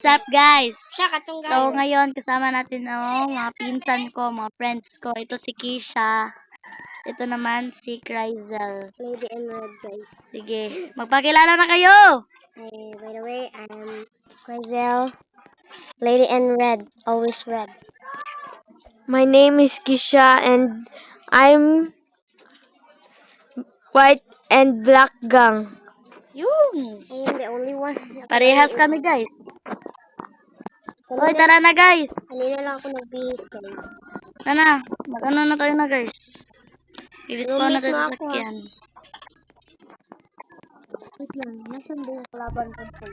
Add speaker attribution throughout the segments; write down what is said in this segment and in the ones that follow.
Speaker 1: What's up, guys?
Speaker 2: Siya, katong
Speaker 1: So, ngayon, kasama natin ang mga pinsan ko, mga friends ko. Ito si Kisha. Ito naman si Cryzel.
Speaker 2: Lady and Red, guys.
Speaker 1: Sige, magpakilala na kayo!
Speaker 2: By the way, I'm Cryzel. Lady and Red, always red.
Speaker 3: My name is Kisha and I'm white and black gang.
Speaker 1: Yun!
Speaker 2: I am the only one.
Speaker 1: Parehas kami, guys. Hoy, tara na, guys!
Speaker 2: Kanina lang ako nagbihis, guys.
Speaker 1: Tara na, mag-ano na tayo na, guys. I-respawn na tayo sa
Speaker 2: Roommate mo ako,
Speaker 1: sakyan.
Speaker 2: Wait lang, nasan ba yung kalaban ko?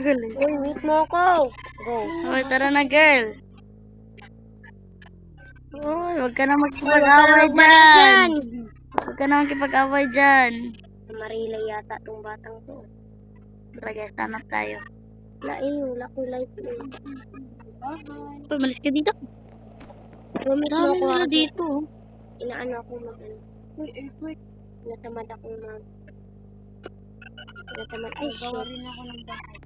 Speaker 1: Galing.
Speaker 2: Uy, wait mo ako. Go.
Speaker 1: Hoy, tara na, girl. Hoy, huwag ka na makipag-away dyan. Huwag ka na makipag-away dyan.
Speaker 2: Marila yata tong batang to.
Speaker 1: Tara, guys, hanap tayo.
Speaker 2: Wala ko light eh.
Speaker 1: Hoy, malis ka dito.
Speaker 2: Roommate mo
Speaker 1: Dami
Speaker 2: ako.
Speaker 1: nila dito.
Speaker 2: Inaano ako mag-ano. Natamad ako natamad. Ay, shit. Rin ako ng bahay.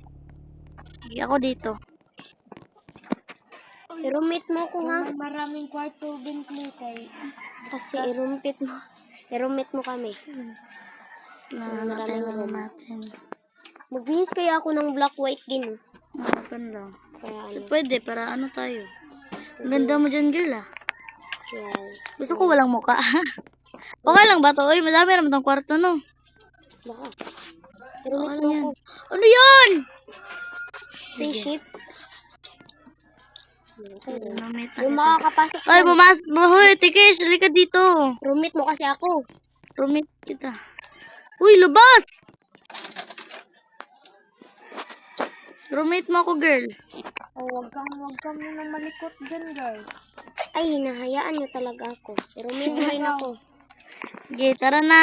Speaker 1: Hindi ako dito.
Speaker 2: I-roommate mo ko nga.
Speaker 3: Maraming kwarto Bentley kay
Speaker 2: Kasi i-roommate mo kami.
Speaker 1: Nahanap natin.
Speaker 2: Magbihis kaya ako ng black white din.
Speaker 1: Ano lang.
Speaker 2: Kaya
Speaker 1: So,
Speaker 2: ano.
Speaker 1: pwede, para ano tayo. Ang ganda mo dyan, girl, ah.
Speaker 2: Yes.
Speaker 1: Gusto ko walang muka. Okay lang ba to? Uy, madami naman tong kwarto, no?
Speaker 2: Baka.
Speaker 1: Ano
Speaker 2: I-roommate mo
Speaker 1: yan?
Speaker 2: ko.
Speaker 1: Ano yan?
Speaker 2: Spaceship.
Speaker 1: Yung
Speaker 2: Yung makakapasok.
Speaker 1: Ay, Hoy, Tikish, halika dito.
Speaker 2: Roommate mo kasi ako.
Speaker 1: Roommate kita. Uy, lubas! Roommate mo ako, girl.
Speaker 3: Oh, wag kang nang malikot dyan, guys.
Speaker 2: Ay, hinahayaan niyo talaga ako. I-roommate mo rin ako.
Speaker 1: Sige, tara na.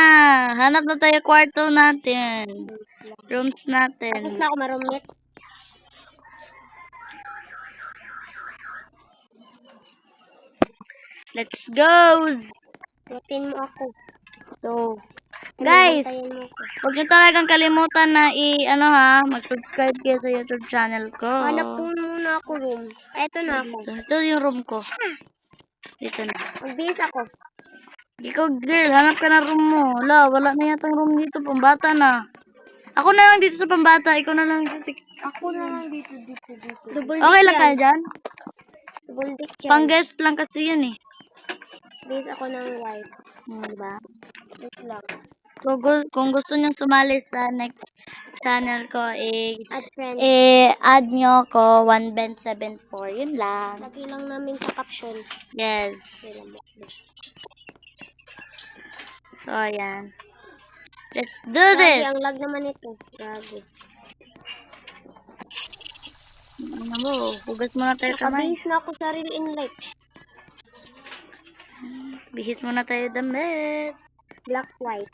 Speaker 1: Hanap na tayo kwarto natin. Rooms natin.
Speaker 2: Tapos na ako ma-roommate.
Speaker 1: Let's go!
Speaker 2: Routine mo ako.
Speaker 1: So, guys,
Speaker 2: Hintayin mo ako.
Speaker 1: huwag nyo talagang kalimutan na mag-subscribe kayo sa YouTube channel ko.
Speaker 2: Hanap po muna ako room. Ay, ito na ako.
Speaker 1: Ito yung room ko. Dito na.
Speaker 2: Magbihis ako.
Speaker 1: Ikaw, girl, hanap ka na room mo. Wala na yata room dito. Pambata na. Ako na lang dito sa pambata. Ikaw na lang dito.
Speaker 3: Ako na lang dito.
Speaker 2: Double
Speaker 1: Okay
Speaker 2: dick
Speaker 1: lang kayo
Speaker 2: yan.
Speaker 1: dyan?
Speaker 2: Double dick yan.
Speaker 1: Pang guest lang kasi yan eh.
Speaker 2: Bihis ako ng white.
Speaker 1: Diba?
Speaker 2: Wait lang.
Speaker 1: So, kung gusto nyo sumali sa next channel ko,
Speaker 2: Add friends.
Speaker 1: add nyo ko 1Ben74. Yun lang.
Speaker 2: Lagi lang namin sa caption.
Speaker 1: Yes.
Speaker 2: Wait lang.
Speaker 1: So, ayan. Let's do
Speaker 2: Lagi,
Speaker 1: this!
Speaker 2: ang lag naman ito. Lagi.
Speaker 1: Ano mo, hugas muna tayo kamay.
Speaker 2: Nakabihis na ako sa real in life.
Speaker 1: Bihis muna tayo damit.
Speaker 2: Black, white.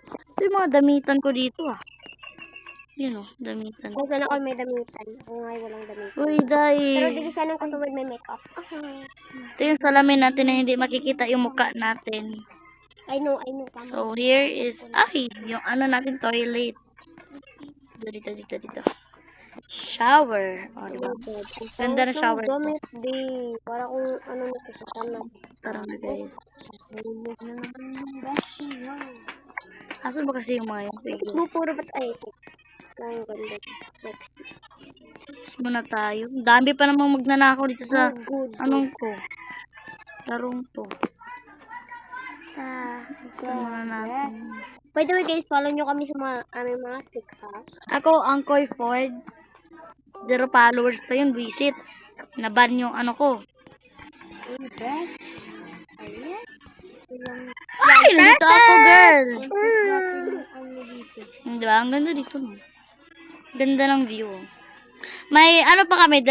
Speaker 1: Ito yung mga damitan ko dito ah. Yun o, damitan.
Speaker 2: Kung sana all may damitan. Ako nga ay walang damitan.
Speaker 1: Uy, day.
Speaker 2: Pero di sana ko tuwid may makeup.
Speaker 1: Ito yung salamin natin na hindi makikita yung mukha natin.
Speaker 2: I know. Tama.
Speaker 1: So, here is, yung ano natin, toilet. Dito. Shower. O, diba? Ganda na shower ko.
Speaker 2: Gamit, di. Para kung ano nito sa kanan.
Speaker 1: Tara na, guys. Asan ba kasi yung mga yung figures?
Speaker 2: No, puro ba't ay ito? Ang ganda. Sexy.
Speaker 1: Bihis muna tayo. Dami pa namang magnanakaw dito sa,
Speaker 2: Good.
Speaker 1: anong ko. Larong to.
Speaker 2: Ah,
Speaker 1: Ito muna natin.
Speaker 2: by the way guys, follow nyo kami sa aming mga TikTok.
Speaker 1: Ako, ang Koy Ford. 0 followers pa yun, visit. Naban yung ano ko.
Speaker 2: Best. Yes.
Speaker 1: Ay, nandito ako, girl.
Speaker 2: Ano dito?
Speaker 1: Diba? Ang ganda dito. No? Ganda ng view. May ano pa kami,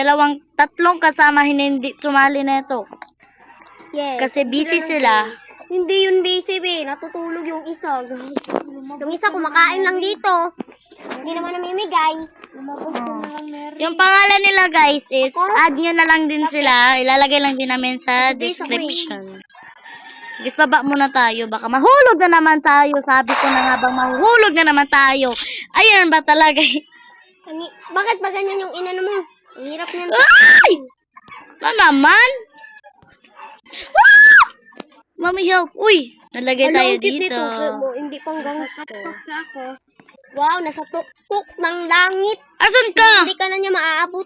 Speaker 1: tatlong kasama hindi sumali na ito.
Speaker 2: Yes.
Speaker 1: Kasi busy sila.
Speaker 2: Hindi yun busy, be. Natutulog yung isa. Yung isa kumakain lang dito. Hindi naman namimigay.
Speaker 1: Oh. Yung pangalan nila, guys, is add nyo na lang din sila. Ilalagay lang din namin sa description. Guys, baba muna tayo. Baka mahulog na naman tayo. Sabi ko na nga bang mahulog na naman tayo. Ayun ba talaga?
Speaker 2: Bakit ba ganyan yung inano mo? Ang hirap niyan.
Speaker 1: Ay! Na naman? Ah! Mami, help. Uy, nalagay tayo dito.
Speaker 2: Hindi pang gangster. Ako. Wow, nasa tuktok ng langit.
Speaker 1: Asan ka?
Speaker 2: Hindi ka na niya maaabot.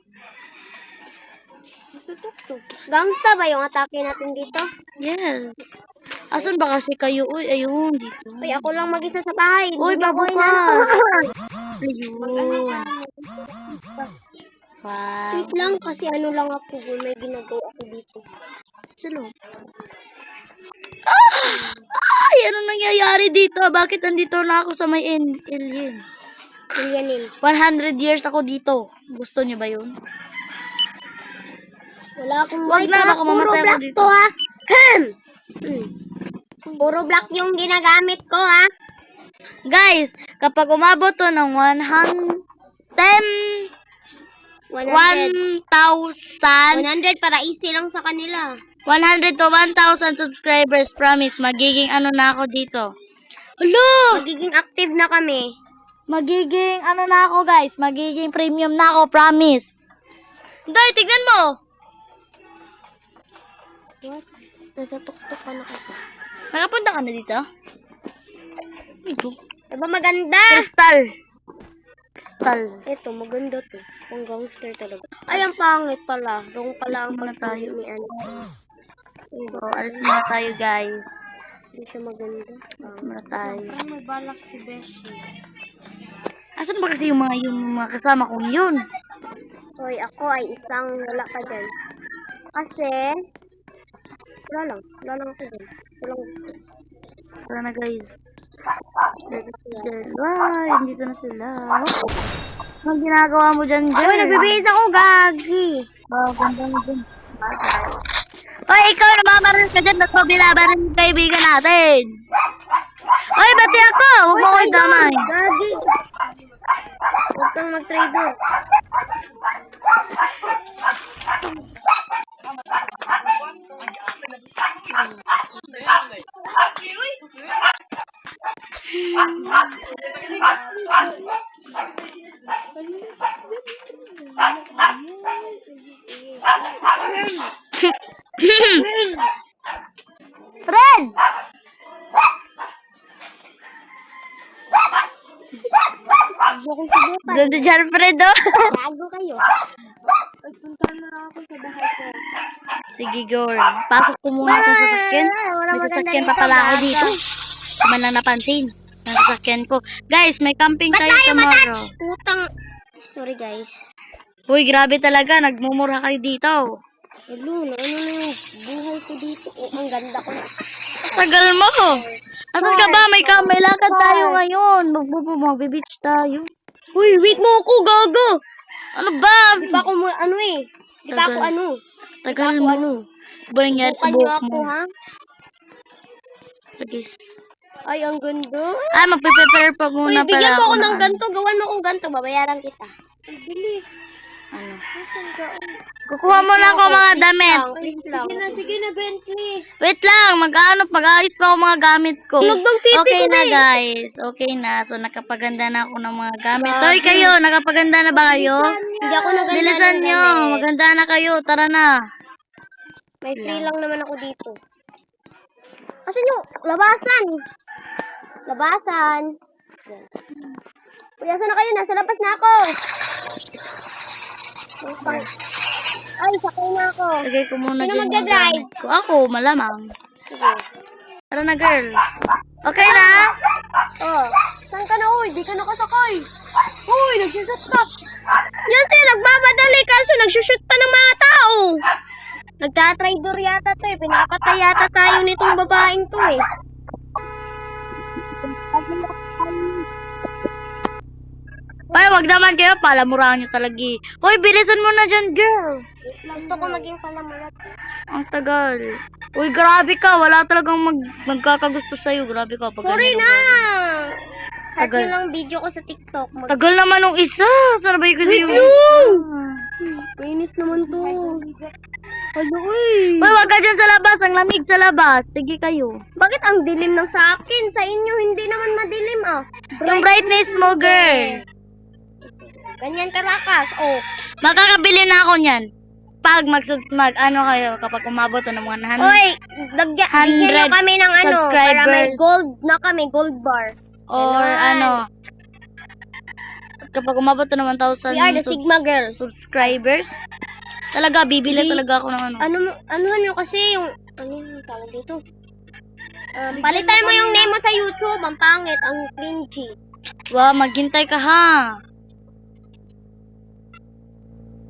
Speaker 2: Nasa tuktok. Gangsta ba yung atake natin dito?
Speaker 1: Yes. Asan ba kasi kayo? Uy, ayun, dito.
Speaker 2: Uy, ako lang mag-isa sa bahay.
Speaker 1: Uy,
Speaker 2: Hindi ako
Speaker 1: babukas.
Speaker 2: inano.
Speaker 1: Ayun. Wow.
Speaker 2: Wait lang, kasi ano lang ako. May ginagawa ako dito.
Speaker 1: Silo. Ay, ano nangyayari dito? Bakit andito na ako sa may alien?
Speaker 2: Alienin.
Speaker 1: 100 years ako dito. Gusto niyo ba yun?
Speaker 2: Wala akong
Speaker 1: Wag
Speaker 2: white
Speaker 1: na,
Speaker 2: ha.
Speaker 1: baka
Speaker 2: Puro
Speaker 1: mamatay ako
Speaker 2: black
Speaker 1: dito.
Speaker 2: to ha. Puro black yung ginagamit ko ha.
Speaker 1: Guys, kapag umabot to ng
Speaker 2: 100
Speaker 1: 1,000
Speaker 2: para easy lang sa kanila.
Speaker 1: 100 to 1,000 subscribers, promise, magiging ano na ako dito. Hello!
Speaker 2: Magiging active na kami.
Speaker 1: Magiging ano na ako, guys. Magiging premium na ako, promise. Day, tignan mo!
Speaker 2: What? Nasa tuktok ka na kasi.
Speaker 1: Nakapunta ka na dito? Ito.
Speaker 2: Diba maganda?
Speaker 1: Crystal. Crystal.
Speaker 2: Ito, maganda to. Ang gangster talaga. Ay, ang pangit pala. Wrong pala ang
Speaker 1: Alis muna tayo.
Speaker 2: pagpili ni ano.
Speaker 1: So, alis muna tayo, guys.
Speaker 2: Hindi siya maganda.
Speaker 1: Alis muna tayo.
Speaker 3: May balak si Beshi.
Speaker 1: Asan ba kasi yung mga kasama kong yun?
Speaker 2: Hoy, ako ay isang wala ka dyan. Kasi, wala lang ako dyan. Walang gusto.
Speaker 1: Tara na, guys. Ay, dito na sila. Anong ginagawa mo dyan, girl?
Speaker 2: Ay, nagbibihis ako, gagi.
Speaker 1: Oh, ganda mo dyan. Hoy, ikaw namamaril ka dyan. Nagpabilabarin yung kaibigan natin. Hoy, bati ako. Huwag mo ko'y damay.
Speaker 2: Gagi. Huwag kang mag-trader.
Speaker 1: Fred!
Speaker 2: Huwag akong subukan.
Speaker 1: Ganda dyan, Fred, oh.
Speaker 2: Gago kayo.
Speaker 3: Punta na ako sa bahay ko.
Speaker 1: Sige, girl. Pasok ko muna itong sasakyan. May sasakyan pa pala ako dito. Di man lang napansin. Ang sasakyan ko. Guys, may camping tayo tomorrow.
Speaker 2: Putang. Sorry, guys.
Speaker 1: Uy, grabe talaga. Nagmumura kayo dito.
Speaker 2: Ano na yung buhay ko dito? Oh, ang ganda ko na.
Speaker 1: Tagal mo. Asan ka ba? May lakad tayo ngayon. Mag-beach tayo. Uy, wait mo ako, gago. Ano ba?
Speaker 2: Di ba ako ano eh? Di ba ako ano?
Speaker 1: Tagal mo. Ano ba nangyari sa
Speaker 2: Bukan niyo
Speaker 1: buhok
Speaker 2: ako,
Speaker 1: mo?
Speaker 2: ha?
Speaker 1: Guys.
Speaker 2: Ay, ang ganda.
Speaker 1: Ah, magpe-prepare pa
Speaker 2: Uy,
Speaker 1: muna pala
Speaker 2: bigyan mo ako ng
Speaker 1: ano.
Speaker 2: ganto. Gawan mo akong ganto. Babayaran kita.
Speaker 3: Ang bilis.
Speaker 1: Ano?
Speaker 3: Nasaan ka?
Speaker 1: Kukuha mo lang ako mga damit.
Speaker 2: Please lang.
Speaker 3: Sige na, Bentley.
Speaker 1: Wait lang, mag-aayos pa ako mga gamit ko.
Speaker 2: Nagdong sipi
Speaker 1: Okay
Speaker 2: ko
Speaker 1: na,
Speaker 2: eh.
Speaker 1: guys. Okay na. So, nakapaganda na ako ng mga gamit. Hoy, kayo, nakapaganda na ba kayo?
Speaker 2: Hindi ako naganda
Speaker 1: Bilisan
Speaker 2: ng
Speaker 1: nyo.
Speaker 2: damit.
Speaker 1: Maganda na kayo. Tara na.
Speaker 2: May free lang naman ako dito. Kasi yung labasan. Labasan. Uy, asan na kayo? Nasa labas na ako. Ay, sakay na ako.
Speaker 1: Lagay ko muna
Speaker 2: Sino
Speaker 1: dyan yung
Speaker 2: magdadrive?
Speaker 1: gamit ko. Ako, malamang.
Speaker 2: Sige.
Speaker 1: Tara na, girl. Okay na?
Speaker 2: Oh, saan ka na, uy? Di ka nakasakay. Uy, nagsushoot ka. Yan siya, nagmamadali kaso nagsushoot pa ng mga tao. Nagtatraidor yata to eh. Pinapatay yata tayo nitong babaeng to eh.
Speaker 1: Ay, wag naman kayo. Palamurahan nyo talaga eh. Hoy, bilisan mo na dyan, girl.
Speaker 2: Gusto ko maging palamulat.
Speaker 1: Ang tagal. Uy, grabe ka. Wala talagang magkakagusto sa'yo. Grabe ka. Pag
Speaker 2: Sorry
Speaker 1: ganyan
Speaker 2: na!
Speaker 1: ugali.
Speaker 2: Start
Speaker 1: Tagal.
Speaker 2: nyo lang video ko sa TikTok.
Speaker 1: Tagal naman nung isa. Sana ba kasi yung...
Speaker 2: Mainis naman to.
Speaker 1: Hello, uy. Uy, wag ka dyan sa labas. Ang lamig sa labas. Sige kayo.
Speaker 2: Bakit ang dilim ng sa akin? Sa inyo, hindi naman madilim ah.
Speaker 1: Yung brightness mo, girl.
Speaker 2: Ganyan karakas. Oh.
Speaker 1: Makakabili na ako niyan. Pag ano kayo, kapag umabot ng mga 100.
Speaker 2: Oy, bigyan nyo kami ng ano, para may
Speaker 1: subscribers.
Speaker 2: gold na kami, gold bar.
Speaker 1: Or
Speaker 2: Ganon.
Speaker 1: kapag umabot ng 1,000
Speaker 2: We are the Sigma girls.
Speaker 1: subscribers, talaga, bibili talaga ako ng ano.
Speaker 2: Ano kasi yung, ano yung tawag dito? Palitan mo yung name mo sa YouTube, ang pangit, ang cringy.
Speaker 1: Wow, maghintay ka ha.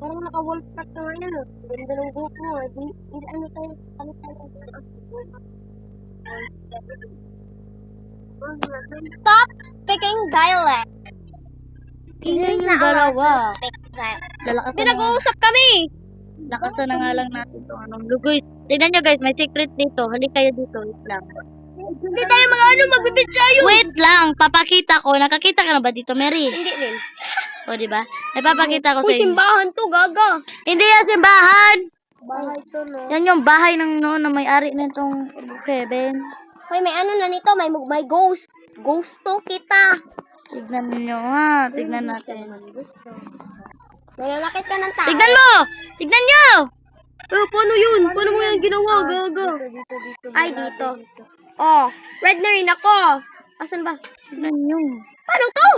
Speaker 2: Parang naka-wallpack na ngayon, oh. Ganda ng buhok mo, eh. Ano tayo, Stop speaking dialect.
Speaker 1: Tingnan
Speaker 2: English
Speaker 1: yung
Speaker 2: na
Speaker 1: dalawa.
Speaker 2: speak dialect.
Speaker 1: Lakasan
Speaker 2: Hindi,
Speaker 1: na,
Speaker 2: nag-uusap kami.
Speaker 1: lakasan na nga lang natin itong anong lugoy. Tignan nyo guys, may secret dito. Halik kayo dito, wait lang.
Speaker 2: Hindi tayo magbibid sa'yo.
Speaker 1: Wait lang, papakita ko. Nakakita ka na ba dito, Mary?
Speaker 2: Hindi rin.
Speaker 1: O, di ba? Ipapakita ko sa
Speaker 2: Uy,
Speaker 1: inyo.
Speaker 2: simbahan to, gaga.
Speaker 1: Hindi yan simbahan!
Speaker 2: Bahay to, no?
Speaker 1: Yan yung bahay ng na may-ari nitong Kevin.
Speaker 2: Hoy, may ano na nito, may ghost. Ghost to kita.
Speaker 1: Tignan nyo ha. Tignan natin.
Speaker 2: Nalalakit ka ng tao.
Speaker 1: Tignan mo! Tignan nyo!
Speaker 2: Paano yun? Paano mo yan ginawa, gaga? Ay, dito. Oh, red na rin ako. Asan ba?
Speaker 1: Tignan nyo.
Speaker 2: Paano to?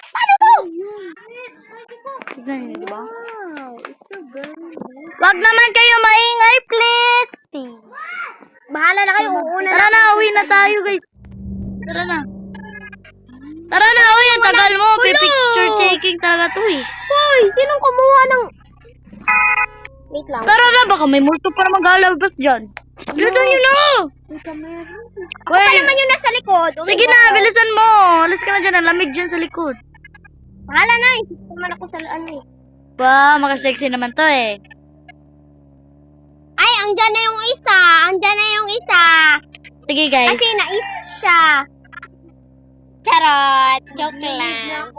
Speaker 2: Paano to?
Speaker 1: Tignan nyo, di ba?
Speaker 2: Wow, it's so good.
Speaker 1: Wag naman kayo maingay, please!
Speaker 2: Bahala na kayo, uuna
Speaker 1: Tara na, uwi na tayo, guys. Tara na. Tara na, uwi. Ang tagal mo. Picture taking talaga to eh.
Speaker 2: Hoy, sinong kumuha ng... Wait lang.
Speaker 1: Tara na, baka may multo pa naman galabas dyan. Bilisan nyo na!
Speaker 2: Ako pa naman yung nasa likod.
Speaker 1: Sige na, bilisan mo. Alis ka na dyan, ang lamig dyan sa likod.
Speaker 2: Bahala na, isip naman ako sa ano eh.
Speaker 1: Ba, makasexy naman to eh.
Speaker 2: Ay, andyan na yung isa. Andyan na yung isa.
Speaker 1: Sige guys.
Speaker 2: Kasi nais siya. Charot. Joke lang.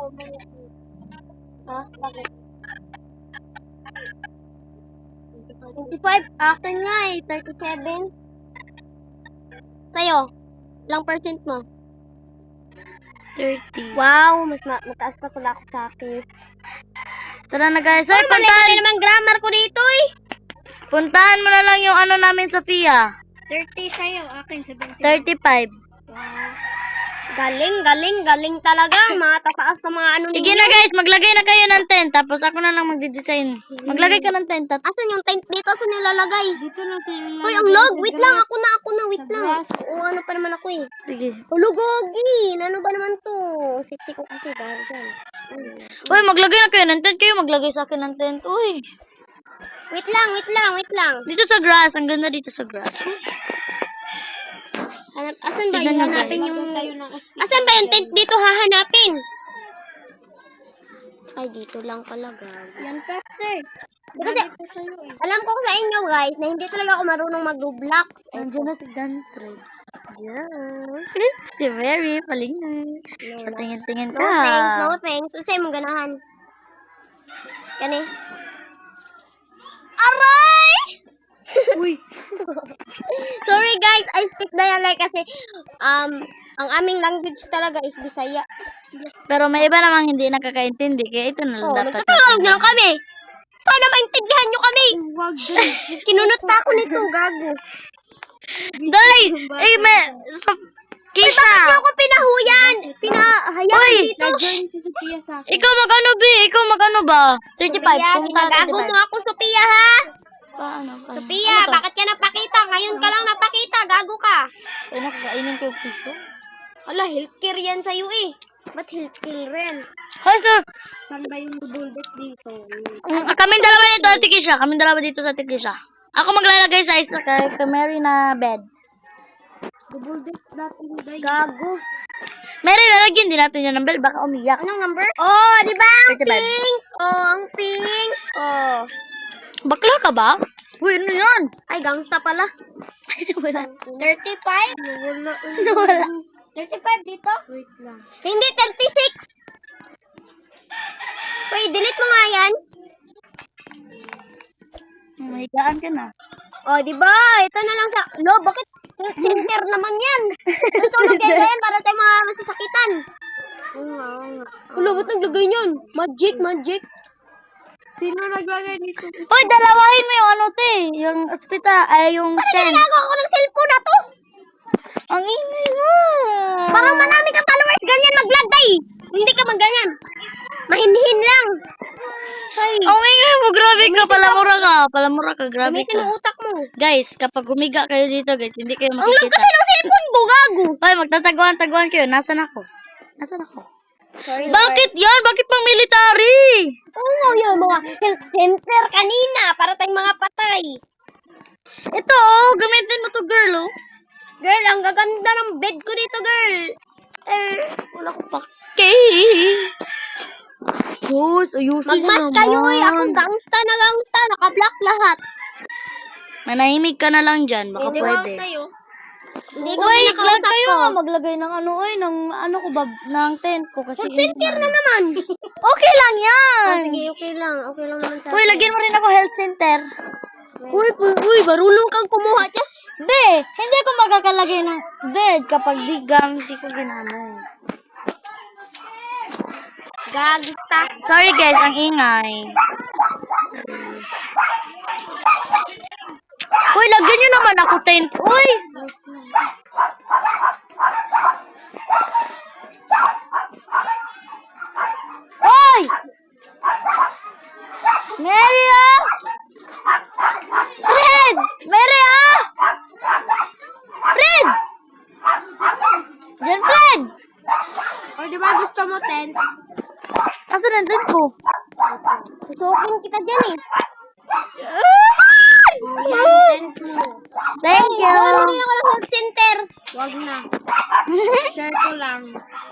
Speaker 2: Ha? Bakit? 25. Akin nga eh. 37. Sa'yo. Ilang percent mo?
Speaker 1: 30.
Speaker 2: Wow, mas mataas pa pala ako sa akin.
Speaker 1: Tara na guys. Ay,
Speaker 2: Ay, mali na naman grammar ko dito eh.
Speaker 1: puntahan mo na lang yung ano namin, Sofia.
Speaker 2: 30 sa'yo. Akin 70.
Speaker 1: 35.
Speaker 2: Wow. Galing talaga. Mga tataas na mga ano
Speaker 1: Sige na guys, maglagay na kayo ng tent. Tapos ako na lang magdi-design. Maglagay ka ng tent.
Speaker 2: Asan yung tent dito? Saan nilalagay?
Speaker 3: Dito natin yung
Speaker 2: Hoy, ang log! Wait lang! Ako na! Wait lang! Oo, ano pa naman ako eh.
Speaker 1: Sige.
Speaker 2: Hulugogi! Ano ba naman to? Sexy ko kasi dahil dyan.
Speaker 1: Uy, maglagay na kayo ng tent. Kayo maglagay sa akin ng tent. Uy.
Speaker 2: Wait lang!
Speaker 1: Dito sa grass. Ang ganda dito sa grass. Uy.
Speaker 2: Asan ba
Speaker 1: Tignan nyo,
Speaker 2: hahanapin
Speaker 1: guys.
Speaker 2: yung... Asan ba yung tent dito hahanapin? Ay, dito lang pala, gago.
Speaker 3: Yan kasi.
Speaker 2: Kasi, alam ko sa inyo guys, na hindi talaga ako marunong mag-Roblox.
Speaker 1: Andiyan na si Danfred. Yeah. Si Mary, palingan. Patingin-tingin
Speaker 2: No
Speaker 1: ka.
Speaker 2: thanks, no thanks. Unsay mong ganahan? Kani? Aray!
Speaker 1: Uy.
Speaker 2: Sorry guys, I speak dialect kasi ang aming language talaga is Bisaya.
Speaker 1: Pero may iba namang hindi nakakaintindi. Kaya ito na lang
Speaker 2: Oh,
Speaker 1: dapat.
Speaker 2: nagtatagalog na lang kami. Sana maintindihan nyo kami.
Speaker 3: Wag
Speaker 2: Kinunot pa ako nito, gago.
Speaker 1: Day! Eh, Kisha!
Speaker 2: Bakit niyo ako pinahuyan? Pinahayaan
Speaker 1: Uy!
Speaker 2: dito.
Speaker 3: Na-join si Sophia sa akin.
Speaker 1: Ikaw magano ba? Ikaw magano ba? 35.
Speaker 2: Sophia,
Speaker 1: Kung
Speaker 2: ginagago mo ako, Sophia, ha?
Speaker 1: Paano?
Speaker 2: Sophia, bakit ka napakita? Ngayon ka lang napakita, gago ka.
Speaker 1: Ay, nakakainin ko yung puso.
Speaker 2: Wala, healthcare yan sa'yo eh. Ba't healthcare rin?
Speaker 1: Hoy, so,
Speaker 3: Saan ba yung double deck dito?
Speaker 1: kaming dalawa dito, Ate Kisha. Kaming dalawa dito sa Ate Kisha. Ako maglalagay sa isa kay Mary na bed.
Speaker 3: Double deck natin ba yun?
Speaker 2: Gago.
Speaker 1: Mary, lalagyan din natin yun ng bell. Baka umiyak.
Speaker 2: Anong number? Oh, di ba? Ang
Speaker 1: 35.
Speaker 2: pink. Oh, ang pink. Oh.
Speaker 1: Bakla ka ba? Uy, ano yan?
Speaker 2: Ay, gangsta pala.
Speaker 1: Wala.
Speaker 2: 35?
Speaker 1: Wala.
Speaker 2: 35 dito?
Speaker 3: Wait lang.
Speaker 2: Hindi, 36. Uy, delete mo nga yan.
Speaker 1: Mahigaan ka na.
Speaker 2: Oh, di ba? Ito na lang sa... No, bakit center naman yan? Susunog yan para sa mga masasakitan. Wala, ba't naglagay niyan? Magic.
Speaker 3: Sino naglagay dito?
Speaker 1: Uy, dalawahin mo yung ano, te. Yung ospital, ay yung tent.
Speaker 2: Ako ng cellphone na to.
Speaker 1: Ang ingay mo.
Speaker 2: Parang marami kang followers, ganyan maglagay. Hindi ka magganyan. Mahinhin lang. Ay,
Speaker 1: Ang ingay mo, grabe ka. Palamura ka, grabe
Speaker 2: gamitin mo
Speaker 1: ka.
Speaker 2: utak mo.
Speaker 1: Guys, kapag humiga kayo dito, guys, hindi kayo
Speaker 2: Ang lag
Speaker 1: makikita.
Speaker 2: kasi ng cellphone ko, gago.
Speaker 1: Hoy, magtataguan-taguan kayo. Nasaan ako? Bakit yan? Bakit pang military?
Speaker 2: Oo, yung mga health center kanina, para tayong mga patay.
Speaker 1: Ito, oh, gamitin mo to, girl, oh.
Speaker 2: Girl, ang gaganda ng bed ko dito, girl.
Speaker 1: Wala ko pake. Sus, ayusin
Speaker 2: Magmas
Speaker 1: naman.
Speaker 2: kayo eh. Ako gangsta, naka-block lahat.
Speaker 1: Manahimik ka na lang dyan, baka
Speaker 2: Hindi
Speaker 1: pwede.
Speaker 2: ako sa'yo. Hindi ko
Speaker 1: Uy, lag
Speaker 2: nakausap
Speaker 1: kayo
Speaker 2: ko.
Speaker 1: nga maglagay ng ano, ng ano ko ba, ng tent ko kasi.
Speaker 2: Health center na naman.
Speaker 1: Okay lang yan.
Speaker 2: Sige, okay lang. Okay lang naman sa
Speaker 1: Uy, lagyan mo rin ako health center.
Speaker 2: Uy, marunong kang kumuha dyan.
Speaker 1: Be, hindi ako magkakalagay ng bed kapag di ko ginamit.
Speaker 2: Gagista.
Speaker 1: Sorry guys, ang ingay. Uy, lagyan nyo naman ako tent. Uy! Uy! Mary, ah! Fred! Mary, ah! Fred! Diyan, Fred!
Speaker 2: O, di ba gusto mo tent?
Speaker 1: Asa na tent ko?
Speaker 2: Susukin kita dyan eh. Tent mo.
Speaker 1: Thank you!
Speaker 2: Wala ako ng health center.
Speaker 3: Wag na. Share ko lang.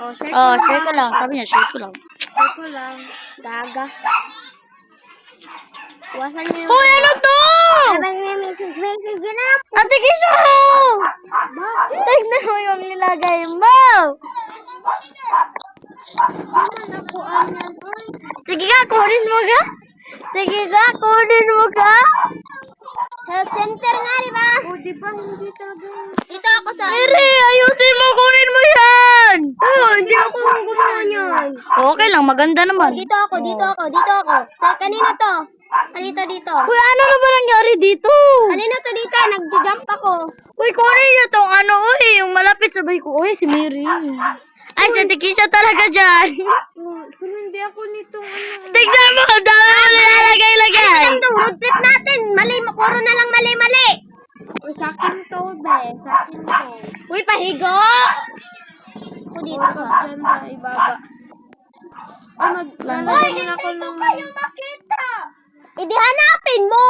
Speaker 3: Oh, share ko
Speaker 1: Oh,
Speaker 3: lang.
Speaker 1: share ko lang. Sabi niya, share ko lang.
Speaker 3: Share ko lang.
Speaker 2: Daga. Wasan niyo.
Speaker 1: Hoy, ano to?
Speaker 2: May message yun na.
Speaker 1: Ate Kisho! Tignan mo yung nilagay mo!
Speaker 2: Nakuan yan.
Speaker 1: Sige ka, kunin mo ka? Sige ka, kunin mo ka?
Speaker 2: Health center nga, di ba?
Speaker 3: Oh, di ba hindi talaga yun?
Speaker 2: Dito ako sa...
Speaker 1: Mary, ayusin mo, kunin mo yan!
Speaker 2: Oh, hindi ako ang gumawa niyan.
Speaker 1: Okay lang, maganda naman.
Speaker 2: Dito ako. Sa kanina to. Dito.
Speaker 1: Uy, ano na ba nangyari dito?
Speaker 2: Kanina to dito, nag-jump ako.
Speaker 1: Uy, kunin niyo tong ano, uy, yung malapit sabay ko. Uy, si Mary. Ay, si Ate Kisha talaga dyan.
Speaker 3: Kung hindi ako nitong ano.
Speaker 1: Tignan mo, ang dami mo nilalagay-lagay.
Speaker 2: Ano to, road trip natin. Puro na lang mali.
Speaker 3: Uy, sa akin to, be. Sa akin to.
Speaker 2: Uy, pahigo! Ako dito sa...
Speaker 3: Diyan sa ibaba. Ay, maglalagay mo na ako ng...
Speaker 2: makita! Idi hanapin mo!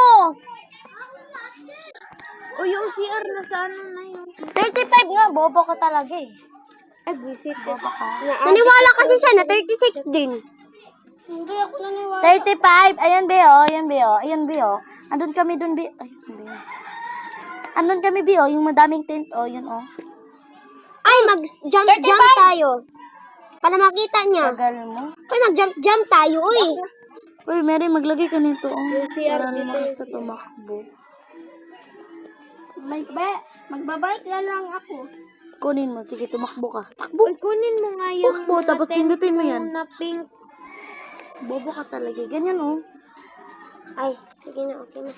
Speaker 3: O, yung CR na sa ano na yun.
Speaker 1: 35 nga, bobo ka talaga eh.
Speaker 3: Ay, visit.
Speaker 2: Naniwala kasi siya na 36 din.
Speaker 3: Hindi ako naniwala.
Speaker 1: 35. Ayan, Beo. Ayan, Beo. Andun kami dun, Beo. Ay, saan Beo? Andun kami, Beo. Yung madaming tent. Oh, yun, oh.
Speaker 2: Ay, mag-jump tayo. Para makita niya.
Speaker 1: Tagal mo.
Speaker 2: Uy, mag-jump tayo, uy.
Speaker 1: Uy, Mary, maglagay ka nito, oh.
Speaker 3: CR
Speaker 1: Para
Speaker 3: dito,
Speaker 1: lumakas ka tumakbo.
Speaker 3: Magbabike na lang ako.
Speaker 1: Kunin mo. Sige, tumakbo ka.
Speaker 3: Uy, kunin mo nga yung...
Speaker 1: Takbo, tapos pindutin mo yan.
Speaker 3: Na pink.
Speaker 1: Bobo ka talaga. Ganyan, oh.
Speaker 2: Ay, sige na, okay na.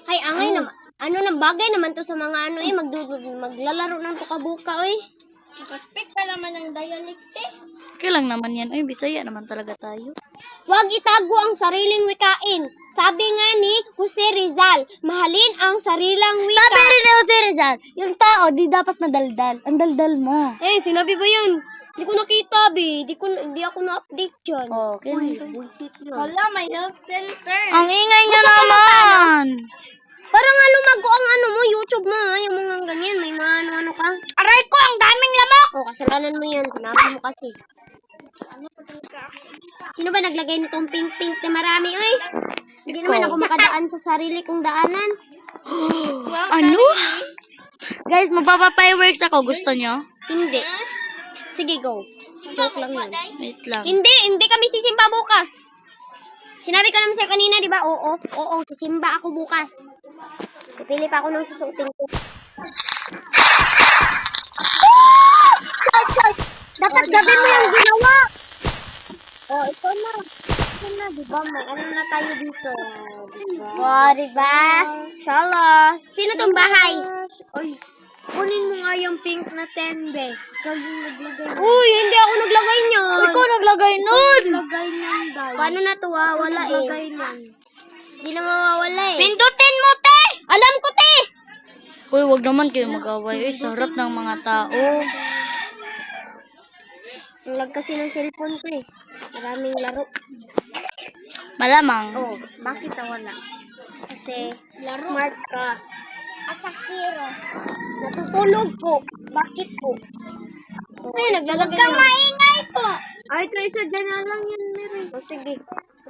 Speaker 2: Ay, angay naman. Ano nang bagay naman to sa mga ano maglalaro ng tukabuka, oy.
Speaker 3: Nakaspek pa naman ng dialect eh.
Speaker 1: Okay lang naman yan. Ay, Bisaya naman talaga tayo.
Speaker 2: Huwag itago ang sariling wikain. Sabi nga ni Jose Rizal, mahalin ang sarilang wika.
Speaker 1: Sabi rin ni Jose Rizal, yung tao, di dapat madaldal. Ang daldal mo.
Speaker 2: Eh, sinabi ba yun? Di ko nakita, be. Di ako na-update dyan.
Speaker 1: Oh, okay.
Speaker 2: Bullshit yun.
Speaker 3: Wala, may health center.
Speaker 1: Ang ingay niya naman.
Speaker 2: Parang nga lumago ang ano mo, YouTube mo, ha? Yung mga ganyan, may mga ano-ano ka. Aray ko, ang daming lamok! O, kasalanan mo yan. Sinabi mo kasi. Sino ba naglagay nitong pink-pink na marami, oy? Hindi naman ako makadaan sa sarili kong daanan.
Speaker 1: Ano? Guys, magpapa-fireworks ako. Gusto nyo?
Speaker 2: Hindi. Sige, go. Joke lang yun.
Speaker 1: Wait lang.
Speaker 2: Hindi kami sisimba bukas. Sinabi ko naman sa'yo kanina, di ba? Oo, sisimba ako bukas. Pipili pa ako ng susuotin ko. Dapat gabi mo yung ginawa. Oh, ito na. Ito na, diba? May ano na tayo dito. Diba? Oh, diba? Inshallah. Sino tong bahay?
Speaker 3: Oy, kunin mo nga yung pink na 10, be. Ikaw yung naglagay nun.
Speaker 2: Uy, hindi ako naglagay niyan.
Speaker 1: Ikaw naglagay nun!
Speaker 3: Naglagay nun, Day.
Speaker 2: Paano na to? Wala eh.
Speaker 3: Naglagay nun.
Speaker 2: Hindi na mawawala eh.
Speaker 1: Pindutin mo, te!
Speaker 2: Alam ko, te!
Speaker 1: Uy, wag naman kayo mag-away. Uy, sa harap ng mga tao.
Speaker 2: Ang lag kasi ng cellphone ko eh. Maraming laro.
Speaker 1: Malamang.
Speaker 2: Oh, bakit wala? Kasi smart ka. Asakiro. Natutulog po. Bakit po? Ay, naglalagay na. Maingay po.
Speaker 3: Ay, try sa dyan na lang yan, Mary.
Speaker 2: O sige.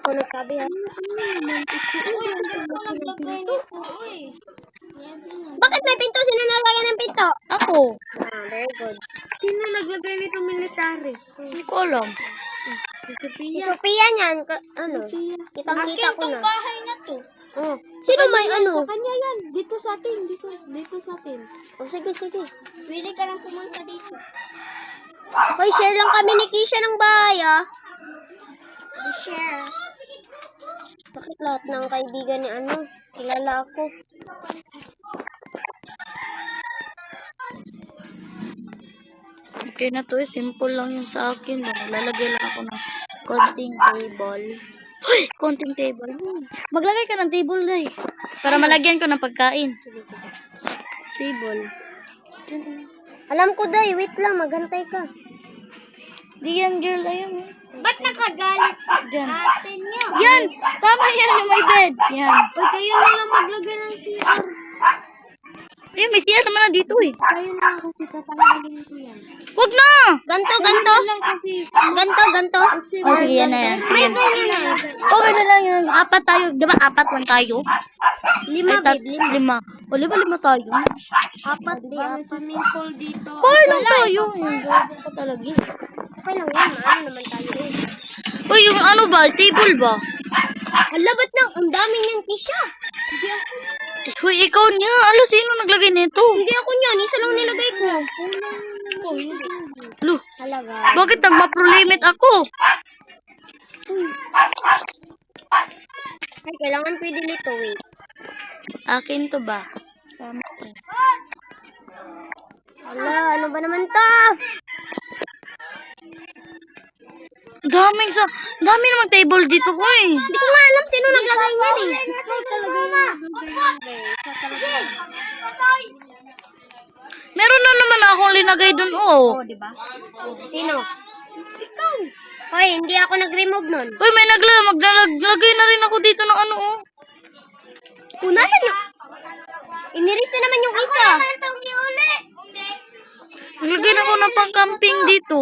Speaker 2: Ako nagsabi ha.
Speaker 3: Uy, hindi ko naglagay nito, uy.
Speaker 2: Bakit may pinto? Sino nalagyan ng pinto?
Speaker 1: Ako.
Speaker 2: Ah, very good.
Speaker 3: Sino naglagay nito military?
Speaker 1: Hindi ko alam.
Speaker 3: Si
Speaker 2: Si
Speaker 3: Sophia.
Speaker 2: Sophia niyan. Ano?
Speaker 3: Sophia.
Speaker 2: Kitang-kita ko na.
Speaker 3: bahay na to.
Speaker 2: Oh. Sino may ano?
Speaker 3: Sa kanya yan. Dito sa atin. Dito sa atin.
Speaker 2: O sige, sige.
Speaker 3: Pwede ka lang pumunta dito.
Speaker 2: Hoy, share lang kami ni Kisha ng bahay, ah. Share. Bakit lahat ng kaibigan ni ano? Kilala ako.
Speaker 1: Okay na to eh. Simple lang yung sa akin. Lalagay lang ako ng konting table. Hoy! Konting table. Maglagay ka ng table, day. Para malagyan ko ng pagkain. Table.
Speaker 2: Alam ko, Day. Wait lang. Maghantay ka.
Speaker 1: Di yan, girl. Ayun.
Speaker 3: Ba't nakagalit sa
Speaker 1: Diyan.
Speaker 3: atin niya?
Speaker 1: Yan! Tama yan yung may bed. Yan.
Speaker 3: Uy, kayo na lang maglagay ng CR.
Speaker 1: Ayun, may siya naman na dito eh.
Speaker 3: Kayo na lang kasi tatanggalin ko yan.
Speaker 1: Wag na!
Speaker 2: Ganto, ganto.
Speaker 3: lang kasi.
Speaker 2: Ganto, ganto.
Speaker 1: Oh, sige, yan na yan. Sige.
Speaker 2: Ganyan na.
Speaker 1: Okay na lang yun. Apat tayo. Di ba apat lang tayo?
Speaker 2: Lima,
Speaker 1: Ay,
Speaker 2: babe. Lima.
Speaker 1: lima. O, lima tayo.
Speaker 2: Apat, di.
Speaker 3: May
Speaker 2: Apat.
Speaker 3: swimming pool dito.
Speaker 1: Hoy, lang tayo. Yung gawin ko talaga.
Speaker 2: Okay lang yan. Ano naman tayo eh.
Speaker 1: Uy, yung ano ba? Table ba?
Speaker 2: Hala, ba't nang ang dami niyang Kisha? Hindi ako.
Speaker 1: Uy, ikaw niya. Alo, sino naglagay nito?
Speaker 2: Hindi ako niyan. Isa lang nilagay ko.
Speaker 1: Alo,
Speaker 2: Halaga.
Speaker 1: bakit nagma-pro limit ako?
Speaker 2: Ay, kailangan pwede nito eh.
Speaker 1: Akin to ba?
Speaker 2: Hala, ano ba naman to?
Speaker 1: Daming namang table dito ko eh.
Speaker 2: Hindi ko nga alam sino naglagay niyan eh.
Speaker 3: Ikaw talaga yung naglagay. Ikaw talaga.
Speaker 1: Meron na naman akong linagay dun, oh.
Speaker 2: di ba? Sino? Ikaw. Hoy, hindi ako nag-remove nun.
Speaker 1: Uy, may maglagay na rin ako dito ng ano, oh.
Speaker 2: Punasan yung... Iniris na naman yung isa.
Speaker 1: Naglagay na ako ng pang-camping dito.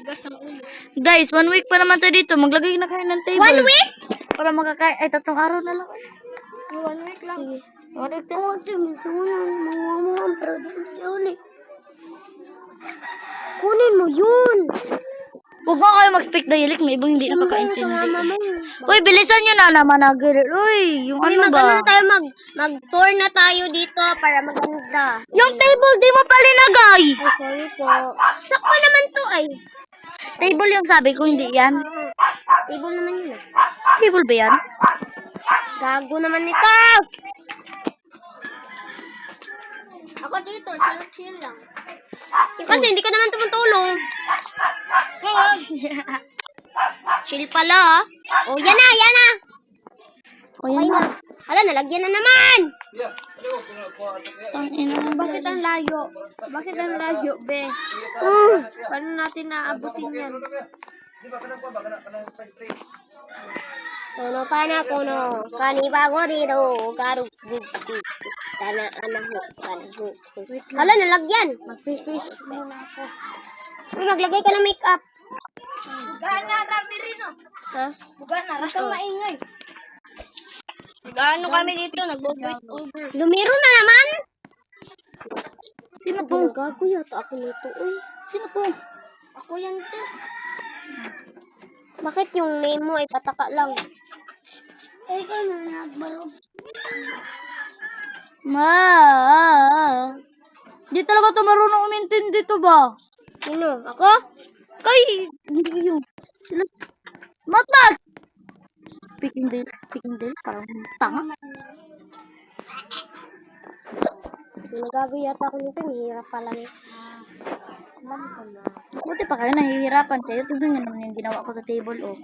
Speaker 3: Sigas ng ulo.
Speaker 1: Guys, 1 week pa naman tayo dito. Maglagay na kayo ng table.
Speaker 2: 1 week?
Speaker 1: Para makakain. Ay, 3 araw na lang.
Speaker 3: 1 week lang.
Speaker 2: Sige.
Speaker 1: 1 week na.
Speaker 2: Oo, minsan mo lang. Mga produce ulit. Kunin mo yun.
Speaker 1: Huwag nga kayo mag-speak dialect. May ibang hindi
Speaker 2: Sa mama
Speaker 1: nakakaintindi.
Speaker 2: mo.
Speaker 1: Uy, bilisan nyo na naman. Uy, yung
Speaker 2: Uy,
Speaker 1: ano ba?
Speaker 2: mag-ano tayo, mag-tour na tayo dito para maganda.
Speaker 1: Yung table, di mo pa linagay.
Speaker 2: Ay, sorry po. Sakto naman to ay.
Speaker 1: Table yung sabi ko, hindi yan.
Speaker 2: Table naman yun ah.
Speaker 1: Table ba yan?
Speaker 2: Gago naman nito.
Speaker 3: Ako dito, chill lang.
Speaker 2: Kasi hindi ka naman tumutulong. Chill pala ah. Oh, yan na, yan na.
Speaker 1: O,
Speaker 2: Okay
Speaker 1: yan
Speaker 2: na.
Speaker 1: na.
Speaker 2: Hala, nalagyan na naman.
Speaker 1: Tangina.
Speaker 3: Bakit ang layo? Bakit ang layo, be? Paano natin naabutin yan?
Speaker 2: Kuno pa na kuno. Panibago dito. Karug. Kana anaho. Kanaho. Hala, nalagyan.
Speaker 3: Mag-fish muna ako.
Speaker 2: Uy, maglagay ka ng makeup.
Speaker 3: Gana, rami rin, oh.
Speaker 2: Ha?
Speaker 3: Gana, huwag kang maingay. Nag-ano kami dito, nag-voice over.
Speaker 2: Lumiro na naman.
Speaker 1: Sino po?
Speaker 2: Gago yata ako nito. Uy.
Speaker 1: Sino po?
Speaker 3: Ako yan, te.
Speaker 2: Bakit yung name mo ay pataka lang?
Speaker 3: Eh, ikaw na nagbaro.
Speaker 1: Ma. Di talaga ito marunong umintindi dito ba?
Speaker 2: Sino? Ako?
Speaker 1: Kay, hindi kayo. Sila. Matmat! Speaking Dale, parang tanga.
Speaker 2: Nagago yata ako nito. Hirap pala niya.
Speaker 1: Buti pa kayo nahihirapan kayo. Tignan nyo naman yung ginawa ko sa table, oh.